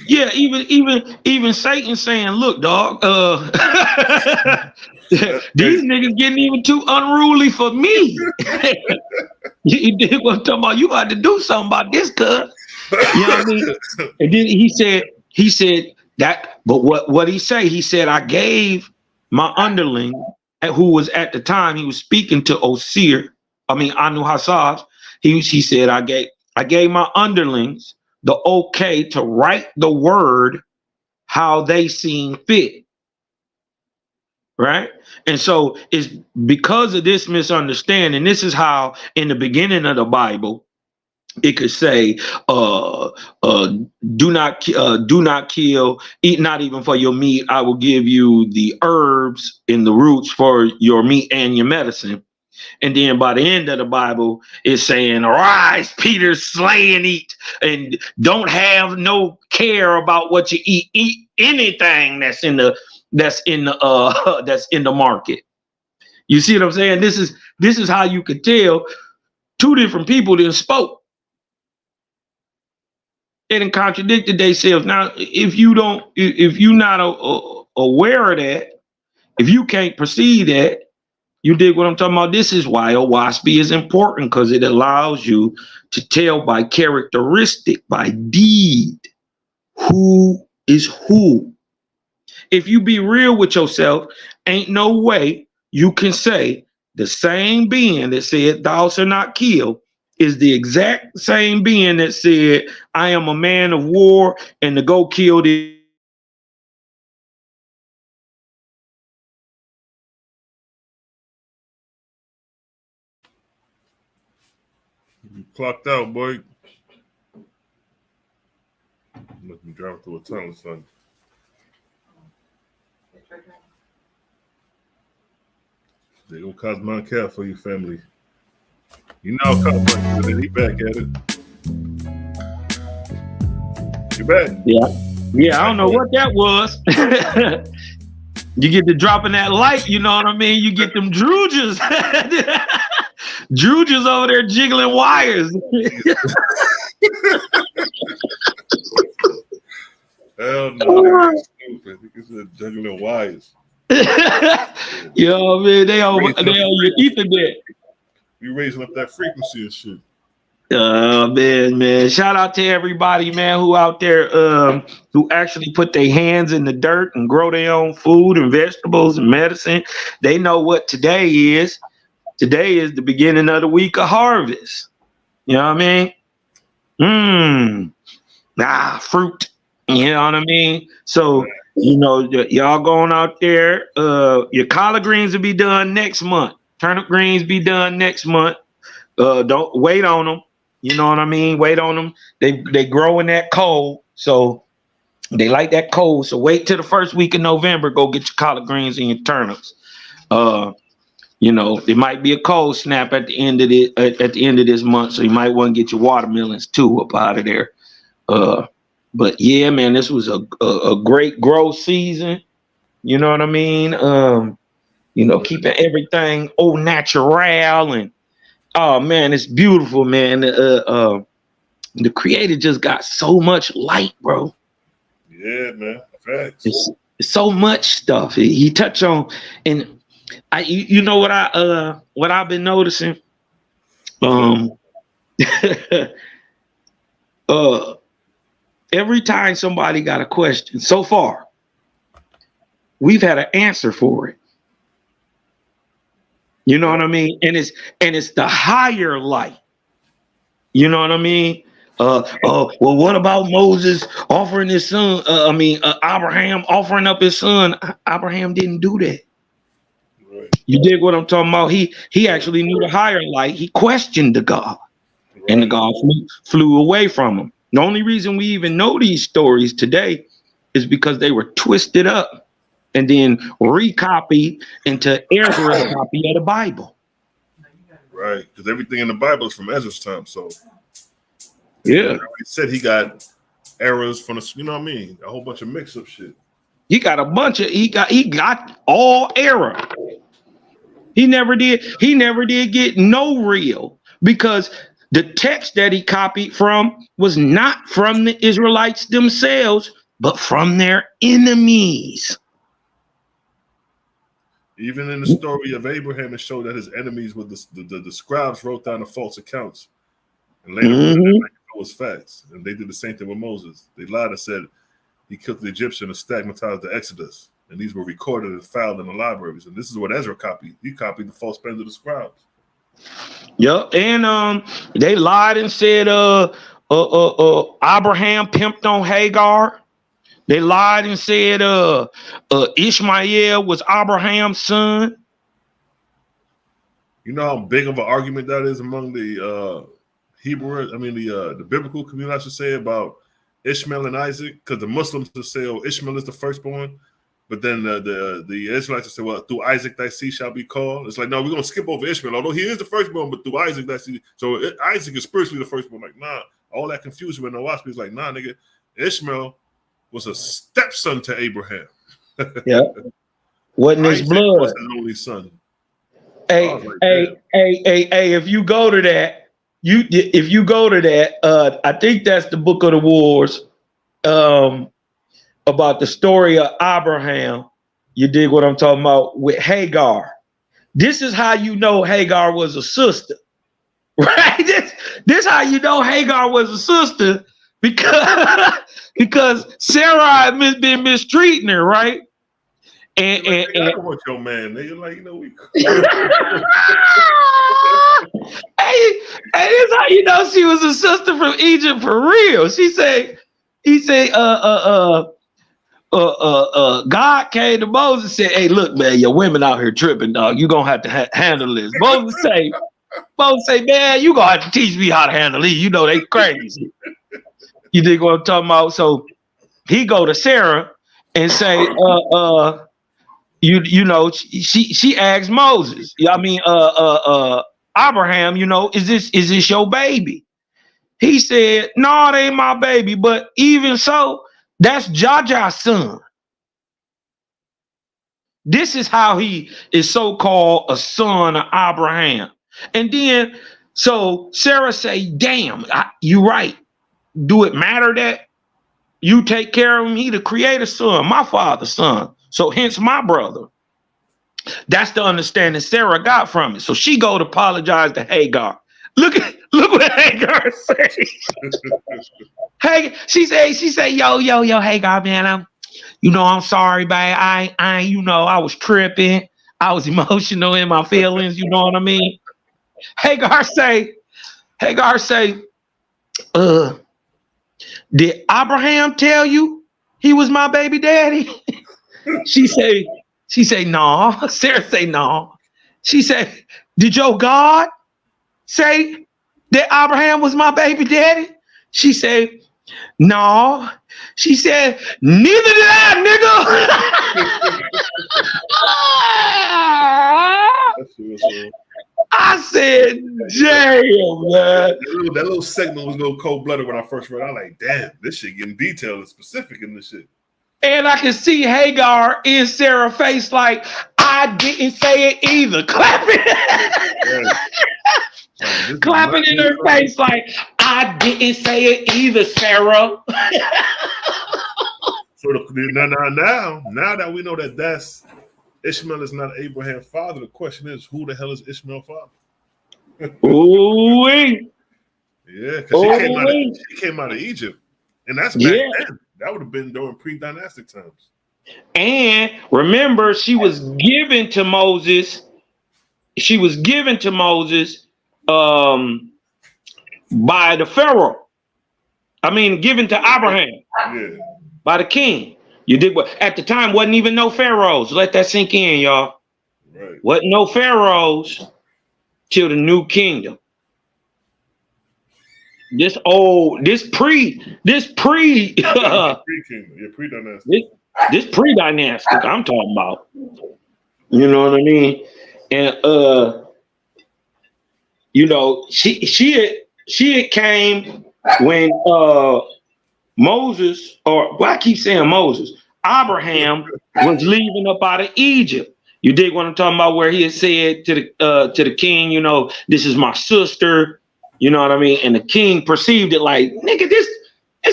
Speaker 3: Yeah, even Satan saying, look, dog, these niggas getting even too unruly for me. You dig what I'm talking about? You got to do something about this, cuz. You know what I mean? And then he said that, but what he say? He said, I gave my underling, who was at the time, he was speaking to Anu Hasaj. He said, I gave my underlings the okay to write the word how they seem fit. Right? And so it's because of this misunderstanding. This is how in the beginning of the Bible, it could say, do not kill, eat not even for your meat. I will give you the herbs and the roots for your meat and your medicine. And then by the end of the Bible, it's saying, arise, Peter, slay and eat, and don't have no care about what you eat. Eat anything that's in the market. You see what I'm saying? This is how you could tell two different people that spoke. They done contradicted themselves. Now, if you're not aware of that, if you can't perceive that, you dig what I'm talking about? This is why Owaspy is important, because it allows you to tell by characteristic, by deed, who is who. If you be real with yourself, ain't no way you can say the same being that said thou shalt not kill is the exact same being that said I am a man of war and to go kill the.
Speaker 1: You clocked out, boy. Must be driving through a tunnel, son. There go Cosmon Cat for your family. You know Cosmon, he back at it. You back?
Speaker 3: Yeah, I don't know what that was. You get to dropping that light, you know what I mean? You get them drooges. Drooges over there jiggling wires.
Speaker 1: Hell no, stupid. He said juggling wires.
Speaker 3: You know what I mean? They on your Ethernet.
Speaker 1: We raising up that frequency and shit.
Speaker 3: Man. Shout out to everybody, man, who out there who actually put their hands in the dirt and grow their own food and vegetables and medicine. They know what today is. Today is the beginning of the week of harvest. You know what I mean? Fruit. You know what I mean? So, y'all going out there, your collard greens will be done next month. Turnip greens be done next month. Don't wait on them. You know what I mean? Wait on them. They grow in that cold, so they like that cold. So wait till the first week of November. Go get your collard greens and your turnips. There might be a cold snap at the end of this month, so you might want to get your watermelons too up out of there. But yeah, man, this was a great growth season. You know what I mean? Keeping everything au natural and. Oh man, it's beautiful, man. The creator just got so much light, bro.
Speaker 1: Yeah, man. Facts.
Speaker 3: It's so much stuff. He touched on, and what I've been noticing. Every time somebody got a question, so far, we've had an answer for it. You know what I mean? And it's the higher light. You know what I mean? Well, what about Moses offering his son? Abraham offering up his son. Abraham didn't do that.
Speaker 1: Right.
Speaker 3: You dig what I'm talking about? He actually knew the higher light. He questioned the God, right. And the God flew away from him. The only reason we even know these stories today is because they were twisted up and then recopied into Ezra's copy of the Bible.
Speaker 1: Right, because everything in the Bible is from Ezra's time. So
Speaker 3: yeah,
Speaker 1: he said he got errors from the, you know what I mean, a whole bunch of mix-up shit.
Speaker 3: He got he got all error. He never did get no real, because the text that he copied from was not from the Israelites themselves, but from their enemies.
Speaker 1: Even in the story of Abraham, it showed that his enemies were the scribes wrote down the false accounts and later it was facts. And they did the same thing with Moses. They lied and said he killed the Egyptian and stigmatized the Exodus. And these were recorded and filed in the libraries. And this is what Ezra copied. He copied the false pens of the scribes.
Speaker 3: Yep. And they lied and said Abraham pimped on Hagar. They lied and said Ishmael was Abraham's son.
Speaker 1: You know how big of an argument that is among the the biblical community, I should say, about Ishmael and Isaac, because the Muslims will say, "Oh, Ishmael is the firstborn," but then the Israelites will say, "Well, through Isaac thy seed shall be called." It's like, no, we're gonna skip over Ishmael, although he is the firstborn, but through Isaac thy seed. So Isaac is spiritually the firstborn. Like, nah, all that confusion with Nawasbi is like, nah, nigga, Ishmael was a stepson to Abraham.
Speaker 3: Yeah, wasn't his blood?
Speaker 1: Was the only son.
Speaker 3: Hey, if you go to that, I think that's the Book of the Wars, about the story of Abraham. You dig what I'm talking about with Hagar? This is how you know Hagar was a sister, right? This how you know Hagar was a sister, because Sarah had been mistreating her, right? And
Speaker 1: I don't want your man. They like, we.
Speaker 3: Hey, this how you know she was a sister from Egypt for real. He said, God came to Moses and said, "Hey, look, man, your women out here tripping, dog. You gonna have to handle this." Moses say, "Man, you gonna have to teach me how to handle these. You know they crazy." You dig what I'm talking about? So he go to Sarah and say, she asks Moses, Abraham, is this your baby? He said, "No, it ain't my baby, but even so, that's Jaja's son." This is how he is so-called a son of Abraham. And then, so Sarah say, "Damn, you right. Do it matter that you take care of him? He the creator's son, my father's son. So hence my brother." That's the understanding Sarah got from it. So she go to apologize to Hagar. Look what Hagar say. Hey, she say, yo, Hagar, man, I'm sorry, babe. I I was tripping. I was emotional in my feelings. You know what I mean? Hagar say, did Abraham tell you he was my baby daddy? She say, no. Sarah say, no. She say, did your God say that Abraham was my baby daddy? She said, no. She said, neither did I, nigga. I said, damn, man.
Speaker 1: That little segment was a little cold-blooded when I first read it. I was like, damn, this shit getting detailed and specific in this shit.
Speaker 3: And I can see Hagar in Sarah's face like, I didn't say it either. Clapping. Yeah. Clapping in her face like, I didn't say it either, Sarah.
Speaker 1: So now that we know that that's Ishmael is not Abraham's father, the question is, who the hell is Ishmael's father?
Speaker 3: Ooh.
Speaker 1: Yeah, because she came out of Egypt. And that's back then. That would have been during pre-dynastic times. And
Speaker 3: remember, she was given to Moses. She was given to Moses by the Pharaoh. Given to Abraham. Yeah. By the king. You did what? At the time, wasn't even no pharaohs. Let that sink in, y'all. Right. Wasn't no pharaohs till the new kingdom. This pre-kingdom.
Speaker 1: Pre-dynastic.
Speaker 3: This pre-dynastic I'm talking about. You know what I mean? And she had came when Moses, I keep saying Moses, Abraham was leaving up out of Egypt. You dig what I'm talking about? Where he had said to the king, this is my sister. You know what I mean? And the king perceived it like, nigga, this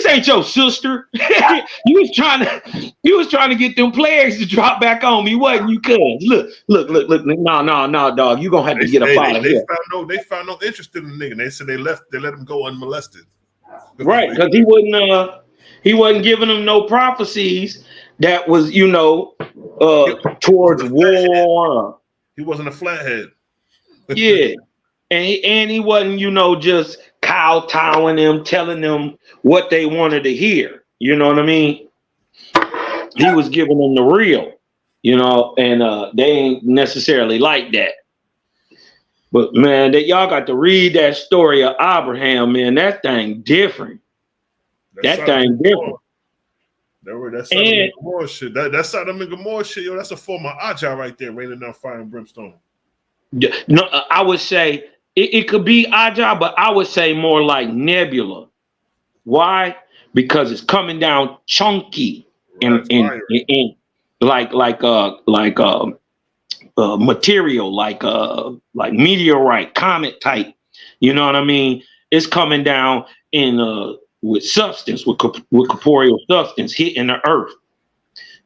Speaker 3: ain't your sister. you was trying to get them plagues to drop back on me, wasn't you? Cuz look. No, dog. You gonna have to get up out of here.
Speaker 1: They found no interest in the nigga. They said they let him go unmolested.
Speaker 3: Right, because he wasn't giving them no prophecies that was, towards war.
Speaker 1: He wasn't a flathead.
Speaker 3: Yeah. And he wasn't, just kowtowing them, telling them what they wanted to hear. You know what I mean? He was giving them the real, and they ain't necessarily like that. But man, that y'all got to read that story of Abraham, man. That thing different. That thing different.
Speaker 1: That's Sodom and Gomorrah shit. That Sodom and Gomorrah shit, yo. That's a form of Ajah right there, raining down fire and brimstone.
Speaker 3: No, I would say it could be Ajah, but I would say more like Nebula. Why? Because it's coming down chunky and like material, like meteorite, comet type. You know what I mean? It's coming down in with substance, with corporeal substance hitting the earth.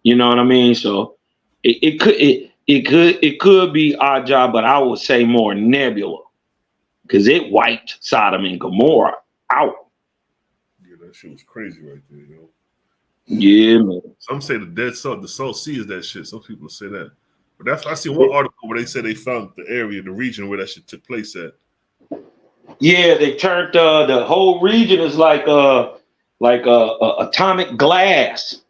Speaker 3: You know what I mean? So it could be Ajah, but I would say more Nebula, because it wiped Sodom and Gomorrah out.
Speaker 1: Yeah, that shit was crazy right there, yo.
Speaker 3: Yeah, man.
Speaker 1: Some say the Salt Sea is that shit. Some people say that. But I see one article where they said they found the area, the region where that shit took place at.
Speaker 3: Yeah, they turned the whole region is like atomic glass.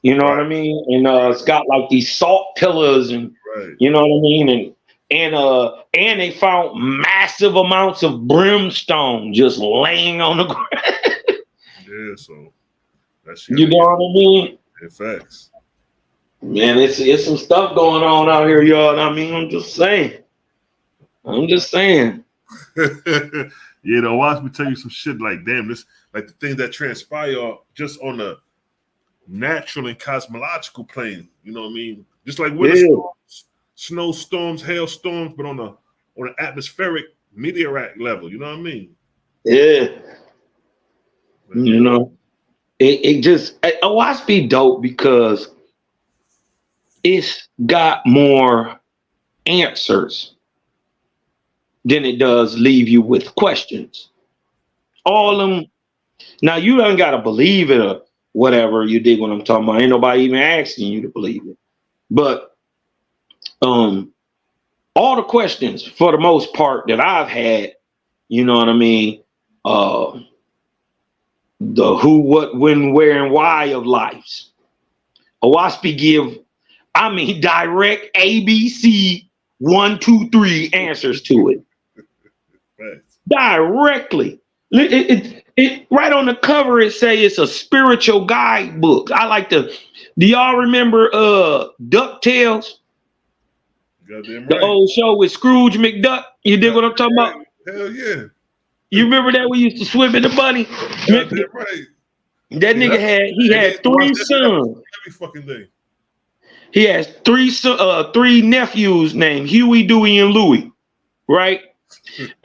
Speaker 3: You know what I mean? And it's got like these salt pillars, and you know what I mean? And they found massive amounts of brimstone just laying on the ground.
Speaker 1: Yeah, so that's
Speaker 3: you know what I mean?
Speaker 1: In facts.
Speaker 3: Man, it's some stuff going on out here, y'all. I mean, I'm just saying.
Speaker 1: Watch me tell you some shit like, damn, this, like the things that transpire just on the natural and cosmological plane. You know what I mean? Just like winter storms, snowstorms, hailstorms, but on an atmospheric meteorite level. You know what I mean?
Speaker 3: Yeah. It just watch be dope because it's got more answers than it does leave you with questions. All them. Now you don't gotta believe it or whatever. You dig what I'm talking about? Ain't nobody even asking you to believe it. But all the questions for the most part that I've had, you know what I mean? The who, what, when, where, and why of lives. Owaspy give, direct ABC 1, 2, 3 answers to it.
Speaker 1: Right.
Speaker 3: Directly. It right on the cover it say it's a spiritual guidebook. I like to. Do y'all remember DuckTales?
Speaker 1: Goddamn right.
Speaker 3: The old show with Scrooge McDuck. You dig what I'm talking about?
Speaker 1: Hell yeah.
Speaker 3: You remember that we used to swim in the bunny?
Speaker 1: Goddamn right.
Speaker 3: That nigga had 3 sons.
Speaker 1: Every fucking day.
Speaker 3: He has 3 nephews named Huey, Dewey, and Louie, right?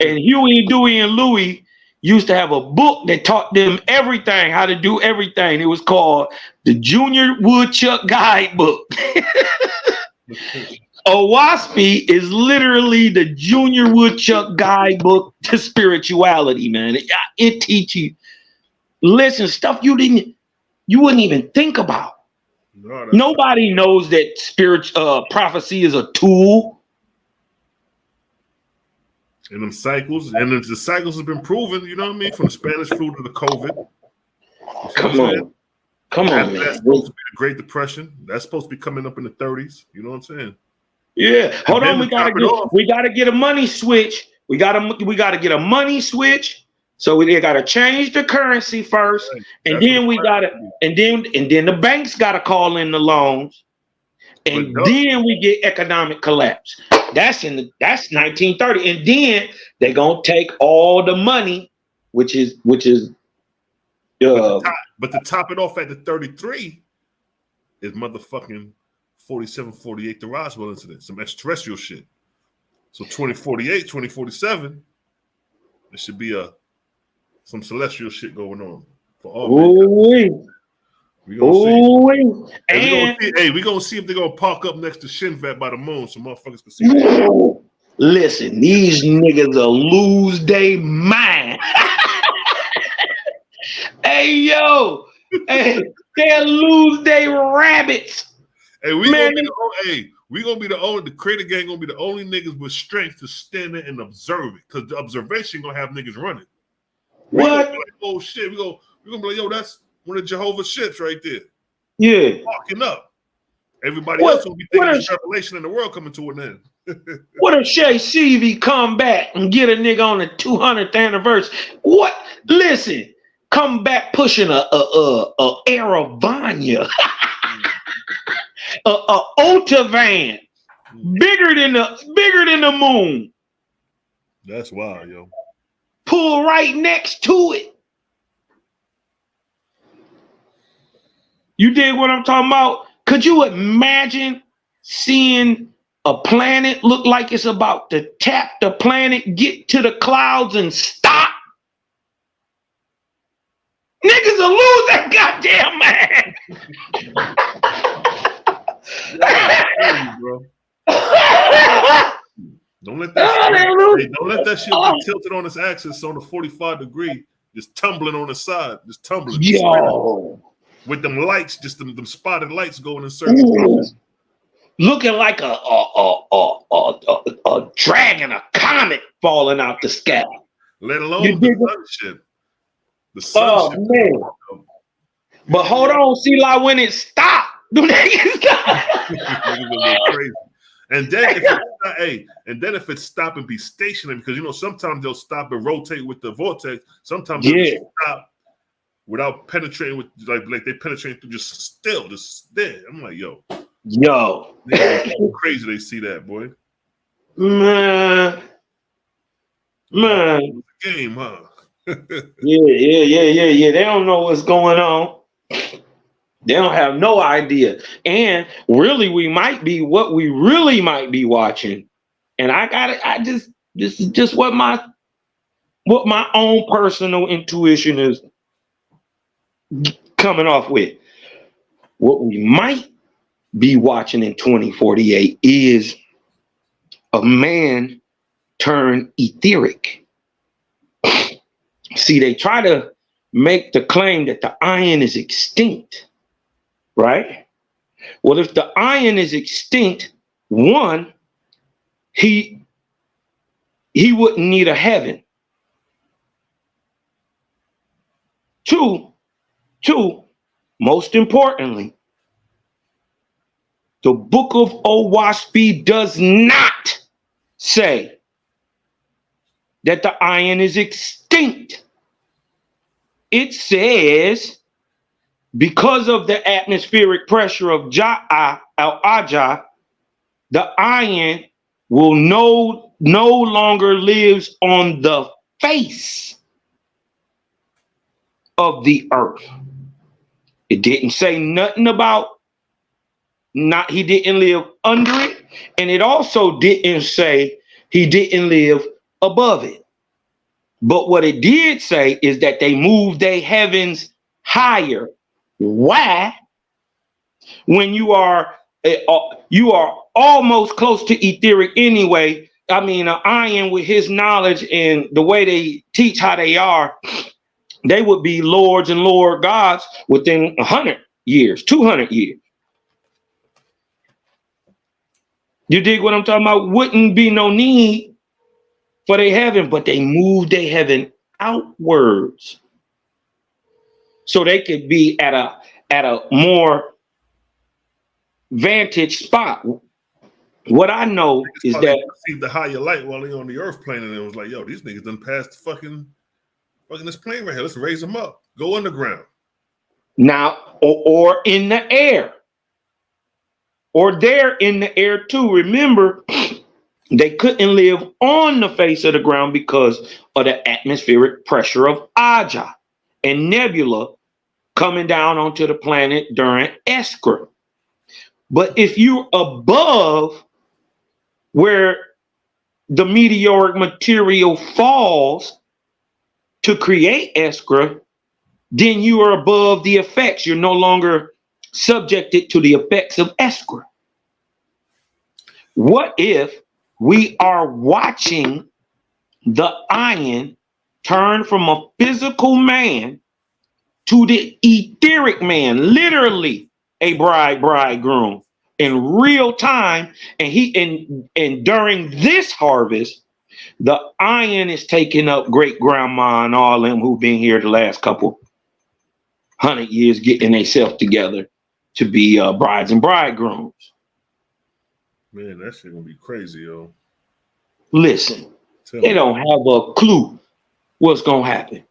Speaker 3: And Huey, Dewey, and Louie used to have a book that taught them everything, how to do everything. It was called the Junior Woodchuck Guidebook. Owaspy is literally the Junior Woodchuck Guidebook to spirituality, man. It teaches you, listen, stuff you wouldn't even think about. No, nobody knows that prophecy is a tool.
Speaker 1: And them cycles, and the cycles have been proven, you know what I mean, from the Spanish flu to the COVID.
Speaker 3: Come on, man.
Speaker 1: That's supposed to be the Great Depression. That's supposed to be coming up in the 30s. You know what I'm saying?
Speaker 3: Yeah. Hold on, we gotta get a money switch. We gotta get a money switch. So they gotta change the currency first, right. And then the banks gotta call in the loans, and then we get economic collapse. That's 1930, and then they're gonna take all the money, which is. But
Speaker 1: to top it off at the 33 is motherfucking 47, 48, the Roswell incident, some extraterrestrial shit. So 2048, 2047, there should be some celestial shit going on for all. We gonna see. And we gonna see if they're gonna park up next to Shinvat by the moon so motherfuckers can see that.
Speaker 3: Listen, these niggas will lose their mind. Hey yo, they'll lose their rabbits.
Speaker 1: Hey, we gonna be the only. The Creator Gang gonna be the only niggas with strength to stand there and observe it, because the observation gonna have niggas running.
Speaker 3: What?
Speaker 1: Like, oh shit, we gonna be like, yo, that's one of Jehovah's ships right there.
Speaker 3: Yeah.
Speaker 1: Walking up. Everybody else will be thinking it's revelation in the world coming to an end.
Speaker 3: What if Shay Seavey come back and get a nigga on the 200th anniversary? What? Listen, come back pushing a Aravanya, a Ota van, bigger than the moon.
Speaker 1: That's wild, yo.
Speaker 3: Pull right next to it. You dig what I'm talking about? Could you imagine seeing a planet look like it's about to tap the planet, get to the clouds, and stop? Niggas will lose that goddamn
Speaker 1: man. Bro. Don't let that shit be tilted on its axis on a 45 degree, just tumbling on the side, just tumbling.
Speaker 3: Yo.
Speaker 1: With them lights, just them spotted lights going in circles.
Speaker 3: Looking like a dragon, a comet falling out the sky.
Speaker 1: Let alone the sunship. The sunship.
Speaker 3: Oh, man. But hold on, see, like when it stopped, do niggas stop?
Speaker 1: Crazy. And then if it stop and be stationary, because you know sometimes they'll stop and rotate with the vortex. Sometimes they'll stop without penetrating with like they penetrate through just there. I'm like, yo, crazy. They see that, boy.
Speaker 3: Man,
Speaker 1: game, huh?
Speaker 3: yeah. They don't know what's going on. They don't have no idea. And really, what we really might be watching. And this is just what my own personal intuition is coming off with. What we might be watching in 2048 is of man turned etheric. See, they try to make the claim that the iron is extinct, right? Well, if the iron is extinct, one, he wouldn't need a heaven. Two, most importantly, the book of Owaspy does not say that the iron is extinct. It says because of the atmospheric pressure of Al-Ajah, the iron will no longer lives on the face of the earth. It didn't say nothing about he didn't live under it, and it also didn't say he didn't live above it. But what it did say is that they moved their heavens higher. Why? When you are almost close to etheric anyway. I mean, an iron with his knowledge and the way they teach how they are, they would be lords and lord gods within 100 years, 200 years. You dig what I'm talking about? Wouldn't be no need for their heaven, but they moved their heaven outwards so they could be at a more vantage spot. What I know is that
Speaker 1: received the higher light while they on the earth plane, and it was like, yo, these niggas done passed the fucking this plane right here. Let's raise them up. Go underground.
Speaker 3: Now, or in the air. Or they're in the air too. Remember, they couldn't live on the face of the ground because of the atmospheric pressure of Ajah and nebula coming down onto the planet during Eskra. But if you're above where the meteoric material falls to create Eskra, then you are above the effects. You're no longer subjected to the effects of Eskra. What if we are watching the iron turn from a physical man to the etheric man, literally a bridegroom in real time, and during this harvest, the iron is taking up great grandma and all them who've been here the last couple 100 years getting themselves together to be brides and bridegrooms.
Speaker 1: Man, that shit gonna be crazy, yo.
Speaker 3: Listen, they don't have a clue what's gonna happen.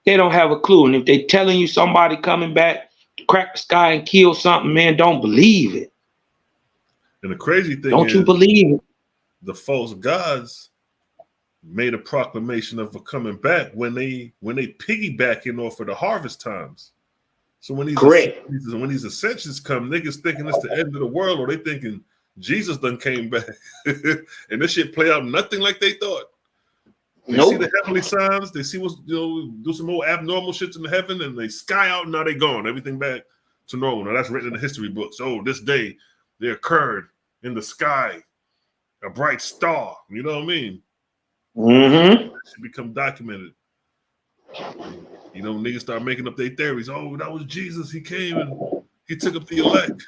Speaker 3: They don't have a clue. And if they telling you somebody coming back to crack the sky and kill something, man, don't believe it.
Speaker 1: And the crazy thing
Speaker 3: don't
Speaker 1: is,
Speaker 3: you believe it?
Speaker 1: The false gods made a proclamation of coming back when they piggybacking off of the harvest times. So when these ascensions come, niggas thinking it's the end of the world, or they thinking Jesus done came back, and this shit play out nothing like they thought. They see the heavenly signs, they see what's do some more abnormal shits in the heaven, and they sky out, and now they gone. Everything back to normal. Now that's written in the history books. Oh, this day there occurred in the sky a bright star. You know what I mean?
Speaker 3: Mm-hmm.
Speaker 1: That should become documented. You know, niggas start making up their theories. Oh, that was Jesus. He came and he took up the elect.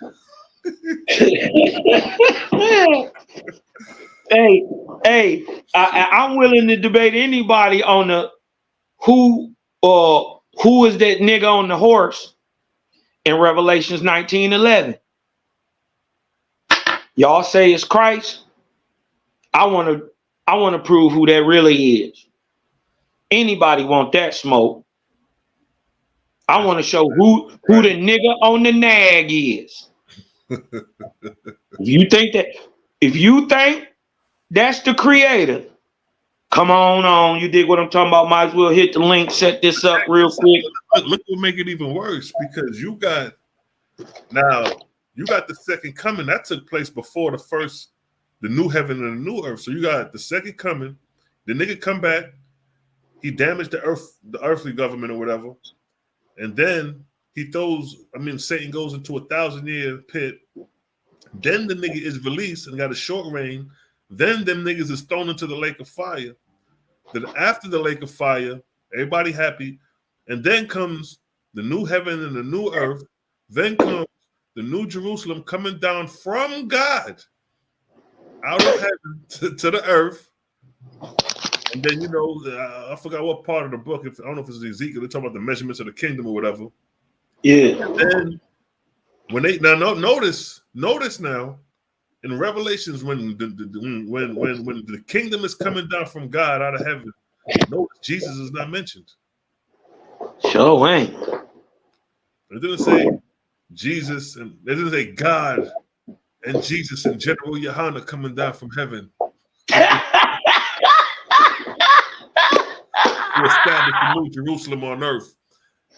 Speaker 3: I'm willing to debate anybody on the who is that nigga on the horse in Revelations 19:11. Y'all say it's Christ. I want to prove who that really is. Anybody want that smoke? I want to show who the nigga on the nag is. If you think that's the creator, come on. You dig what I'm talking about? Might as well hit the link, set this up real quick.
Speaker 1: Look what make it even worse, because you got the second coming that took place before the new heaven and the new earth. So you got the second coming, the nigga come back, he damaged the earthly government or whatever, and then Satan goes into a 1,000-year pit. Then the nigga is released and got a short reign. Then them niggas is thrown into the lake of fire. Then after the lake of fire, everybody happy. And then comes the new heaven and the new earth. Then comes the new Jerusalem coming down from God out of heaven to the earth. And then, you know, I forgot what part of the book. I don't know if it's Ezekiel. They're talking about the measurements of the kingdom or whatever.
Speaker 3: Yeah.
Speaker 1: And then when they notice now in Revelations when the kingdom is coming down from God out of heaven, notice Jesus is not mentioned.
Speaker 3: Sure ain't.
Speaker 1: It didn't say Jesus, and it didn't say God and Jesus and General Yohana coming down from heaven to establish the new Jerusalem on earth.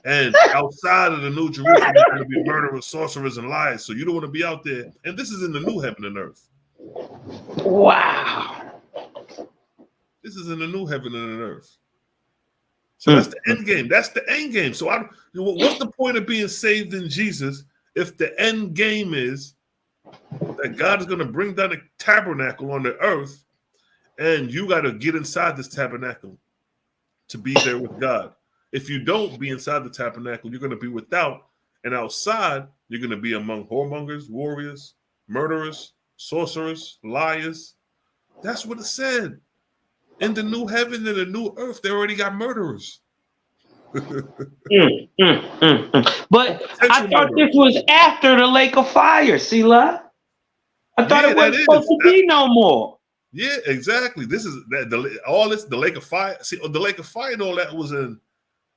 Speaker 1: And outside of the new Jerusalem, there's going to be murderers, sorcerers, and liars. So you don't want to be out there. And this is in the new heaven and earth.
Speaker 3: Wow.
Speaker 1: This is in the new heaven and earth. So that's the end game. That's the end game. So what's the point of being saved in Jesus if the end game is that God is going to bring down a tabernacle on the earth, and you got to get inside this tabernacle to be there with God? If you don't be inside the tabernacle, you're going to be without, and outside, you're going to be among whoremongers, warriors, murderers, sorcerers, liars. That's what it said. In the new heaven and the new earth, they already got murderers.
Speaker 3: But I thought this was after the lake of fire, Sila. I thought it wasn't supposed to be no more.
Speaker 1: Yeah, exactly. This is the lake of fire. See, the lake of fire and all that was in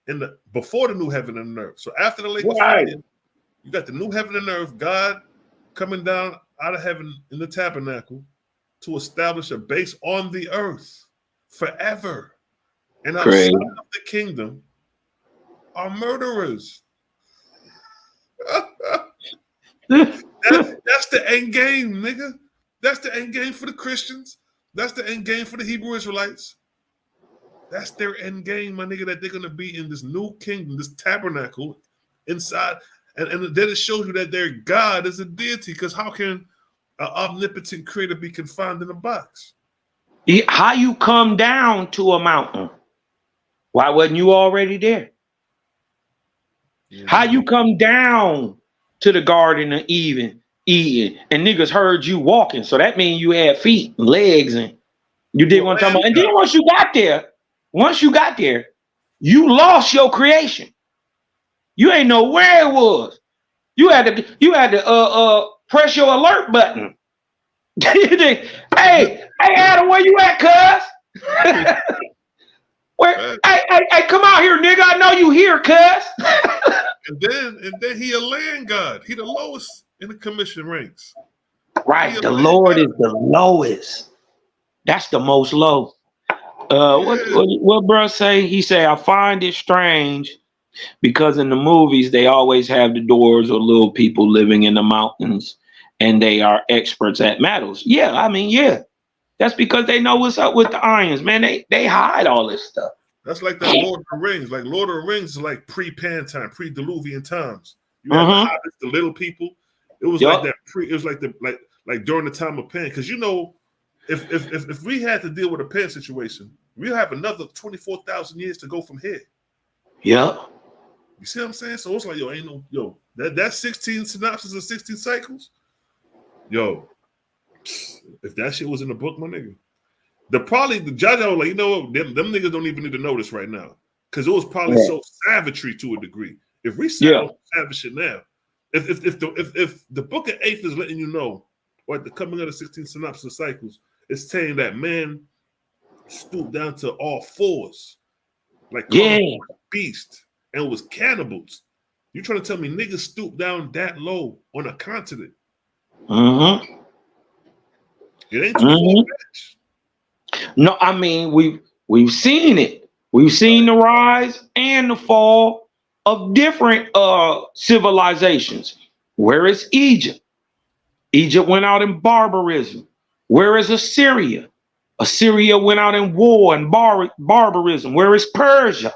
Speaker 1: the before the new heaven and earth. So after the lake of fire, you got the new heaven and earth, God coming down out of heaven in the tabernacle to establish a base on the earth forever. And outside of the kingdom are murderers. That's the end game, nigga. That's the end game for the Christians. That's the end game for the Hebrew Israelites. That's their end game, my nigga, that they're going to be in this new kingdom, this tabernacle inside. And then it shows you that their God is a deity, because how can an omnipotent creator be confined in a box?
Speaker 3: How you come down to a mountain? Why wasn't you already there? Yeah. How you come down to the Garden of Eden and niggas heard you walking? So that means you had feet and legs, and you did what I'm talking about. And then once you got there, you lost your creation. You ain't know where it was. You had to press your alert button. Hey, Adam, where you at, cuz? Hey, come out here, nigga. I know you here, cuz.
Speaker 1: and then he a land god. He the lowest in the commission ranks.
Speaker 3: Right. The Lord is the lowest. That's the most low. What bro say? He say, I find it strange because in the movies they always have the dwarves or little people living in the mountains, and they are experts at metals. Yeah, I mean, yeah. That's because they know what's up with the irons, man. They hide all this stuff.
Speaker 1: That's like that Lord of the Rings. Like Lord of the Rings is like pre-Pan time, pre-Diluvian times. You have the hobbits, the little people. It was like that it was like during the time of Pan. Because you know, if we had to deal with a Pan situation, we'll have another 24,000 years to go from here.
Speaker 3: Yeah.
Speaker 1: You see what I'm saying? So it's like, that 16 synopsis of 16 cycles. Yo, if that shit was in the book, my nigga, the judge was like, you know what, them niggas don't even need to know this right now, because it was probably so savagery to a degree. If we sound savage shit now, if the book of 8th is letting you know, or at the coming of the 16 synopsis cycles, it's saying that man stooped down to all fours, like beast, and was cannibals. You trying to tell me niggas stooped down that low on a continent?
Speaker 3: Mm-hmm.
Speaker 1: It ain't too far-fetched.
Speaker 3: No, I mean we've seen it. We've seen the rise and the fall of different civilizations. Where is Egypt? Egypt went out in barbarism. Where is Assyria? Assyria went out in war and barbarism. Where is Persia?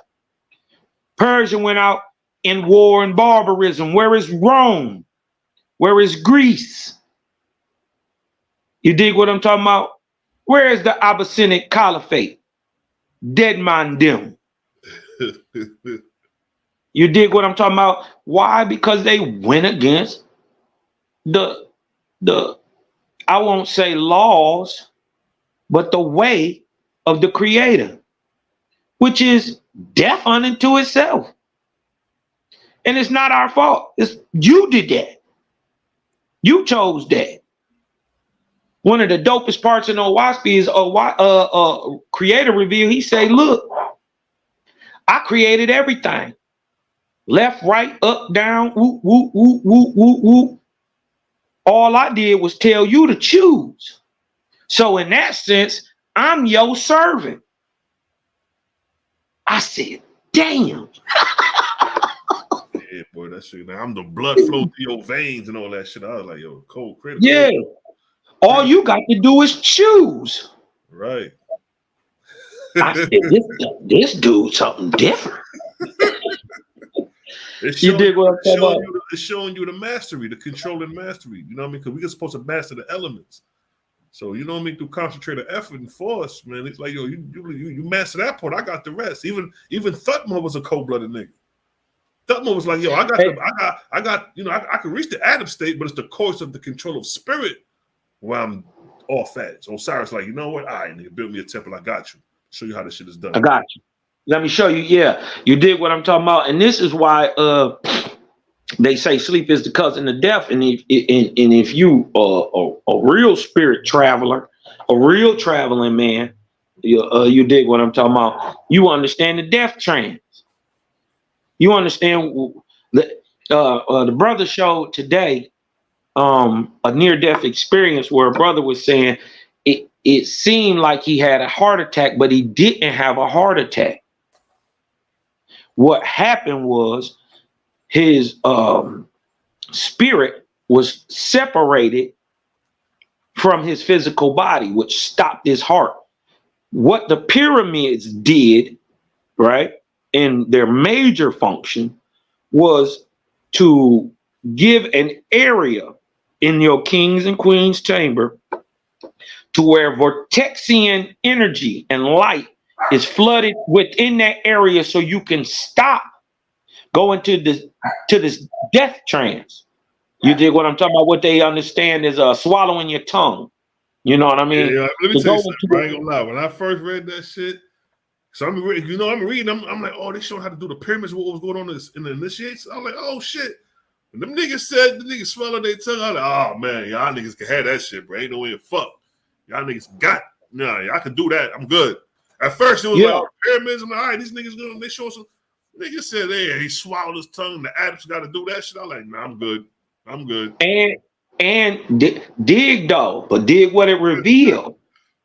Speaker 3: Persia went out in war and barbarism. Where is Rome? Where is Greece? You dig what I'm talking about? Where is the Abyssinic Caliphate? Dead man them. You dig what I'm talking about? Why? Because they went against the I won't say laws, but the way of the Creator, which is death unto itself. And it's not our fault. It's you did that. You chose that. One of the dopest parts in Owaspy is Creator reveal. He say, look, I created everything. Left, right, up, down, whoop, whoop, whoop, whoop, whoop, whoop. All I did was tell you to choose. So in that sense, I'm your servant. I said, damn.
Speaker 1: Yeah, boy, that shit. Man, I'm the blood flow through your veins and all that shit. I was like, yo, cold critical.
Speaker 3: Yeah. All you got to do is choose.
Speaker 1: Right.
Speaker 3: I said, this dude's something different.
Speaker 1: You dig what I'm talking about? It's showing you the mastery, the controlling mastery. You know what I mean? Because we're supposed to master the elements. So you know what I mean? Through concentrated effort and force, man. It's like, yo, you master that part. I got the rest. Even Thutmose was a cold-blooded nigga. Thutmose was like, yo, I got, you know, I can reach the Adam state, but it's the course of the control of spirit where I'm off at. So Osiris like, you know what? All right, nigga, build me a temple. I got you. Show you how this shit is done.
Speaker 3: I got you. Let me show you. Yeah, you dig what I'm talking about. And this is why they say sleep is the cousin of death. And if you a real spirit traveler, a real traveling man, you dig what I'm talking about. You understand the death trance. You understand the brother showed today a near-death experience where a brother was saying it seemed like he had a heart attack, but he didn't have a heart attack. What happened was his spirit was separated from his physical body, which stopped his heart. What the pyramids did, right, in their major function was to give an area in your king's and queen's chamber to where vortexian energy and light is flooded within that area so you can stop going to this death trance. You dig what I'm talking about? What they understand is swallowing your tongue. You know what I mean?
Speaker 1: Yeah, let me tell you something. I ain't gonna lie. When I first read that shit, so I'm reading, I'm like, oh, they showing how to do the pyramids, what was going on in the initiates. I'm like, oh shit. When them niggas said the niggas swallowed their tongue, I'm like, oh man, y'all niggas can have that shit, bro. Ain't no way to fuck. Y'all niggas got y'all can do that. I'm good. At first it was like pyramids. I'm like, all right, these niggas gonna they show some niggas said, hey, he swallowed his tongue, the Adams gotta do that shit. I'm like, nah, I'm good. I'm good.
Speaker 3: And dig though, but dig what it revealed.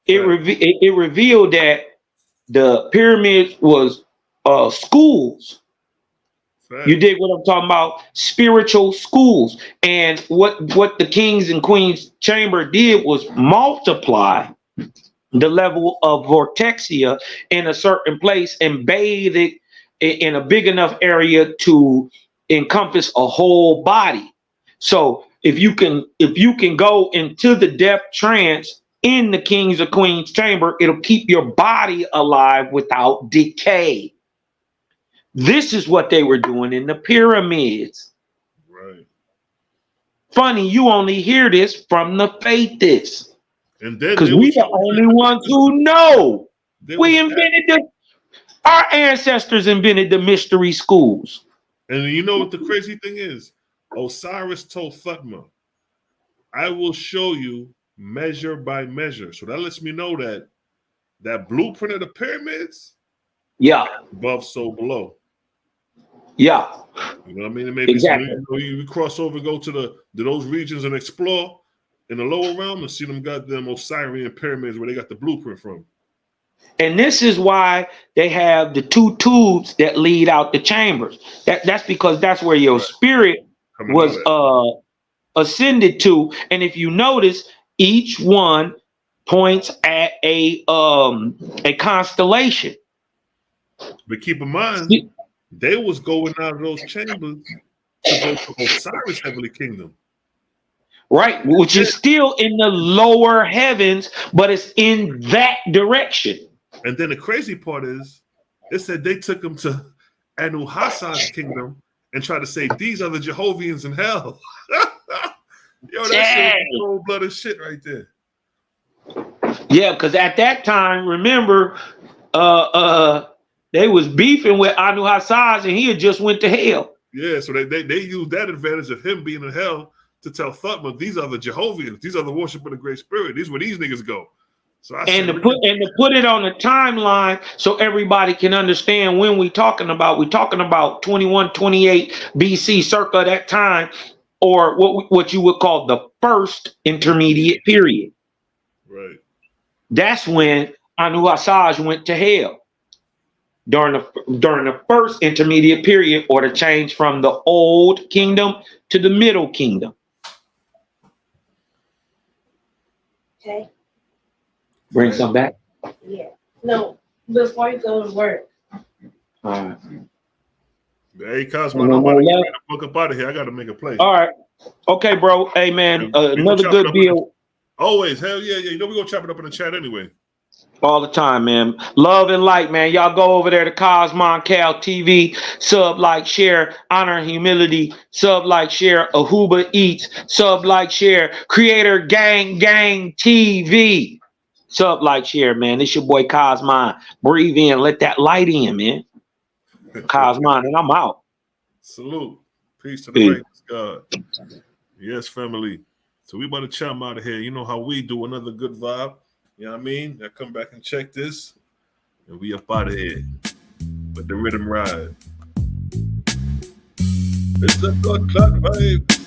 Speaker 3: It revealed that the pyramids was schools. Right. You dig what I'm talking about? Spiritual schools. And what the kings and queens chamber did was multiply the level of vortexia in a certain place and bathe it in a big enough area to encompass a whole body. So if you can go into the death trance in the kings or queens chamber, it'll keep your body alive without decay. This is what they were doing in the pyramids.
Speaker 1: Right.
Speaker 3: Funny, you only hear this from the faithists.
Speaker 1: And then
Speaker 3: because we the only ones who know. We invented our ancestors invented the mystery schools.
Speaker 1: And you know what the crazy thing is? Osiris told Thutmose, I will show you measure by measure. So that lets me know that blueprint of the pyramids, above, so below.
Speaker 3: Yeah.
Speaker 1: You know what I mean? And maybe exactly. You cross over, go to those regions and explore in the lower realm and see them goddamn Osirian pyramids where they got the blueprint from.
Speaker 3: And this is why they have the two tubes that lead out the chambers. That's because that's where your spirit was ascended to. And if you notice, each one points at a constellation.
Speaker 1: But keep in mind, they was going out of those chambers to go to Osiris Heavenly Kingdom.
Speaker 3: right? Which is still in the lower heavens, but it's in that direction.
Speaker 1: And then the crazy part is, it said they took him to Anu Hassan's kingdom and tried to say these are the Jehovians in hell. Yo, that shit is cold-blooded shit right there.
Speaker 3: Yeah, because at that time, remember, they was beefing with Anu Hassan, and he had just went to hell.
Speaker 1: Yeah, so they used that advantage of him being in hell to tell Thutmose, these are the Jehovians, these are the worship of the Great Spirit. These where these niggas go. So to put it on a timeline so everybody can understand when we're talking about 2128 BC, circa that time, or what you would call the first intermediate period. Right.
Speaker 3: That's when Anu Hassan went to hell during the first intermediate period, or the change from the old kingdom to the middle kingdom.
Speaker 4: Okay.
Speaker 3: Bring some back.
Speaker 4: Yeah. No, before you go to work.
Speaker 3: All right.
Speaker 1: Hey, Cosmo, I'm about to get ready to book up out of here. I got to make a play.
Speaker 3: All right. Okay, bro. Hey, man, another good deal.
Speaker 1: Always. Hell yeah, yeah. You know we're going to chop it up in the chat anyway.
Speaker 3: All the time, man. Love and light, man. Y'all go over there to Cosmon Cal TV. Sub, like, share. Honor and humility. Sub, like, share. Ahuba Eats. Sub, like, share. Creator Gang TV. Sub, like, share, man. It's your boy Cosmon. Breathe in. Let that light in, man. Cosmon, and I'm out.
Speaker 1: Salute. Peace to the righteous God. Yes, family. So we about to chop out of here. You know how we do. Another good vibe. You know what I mean? I come back and check this, and we up out of here. Let the rhythm ride. It's the blood clot vibe.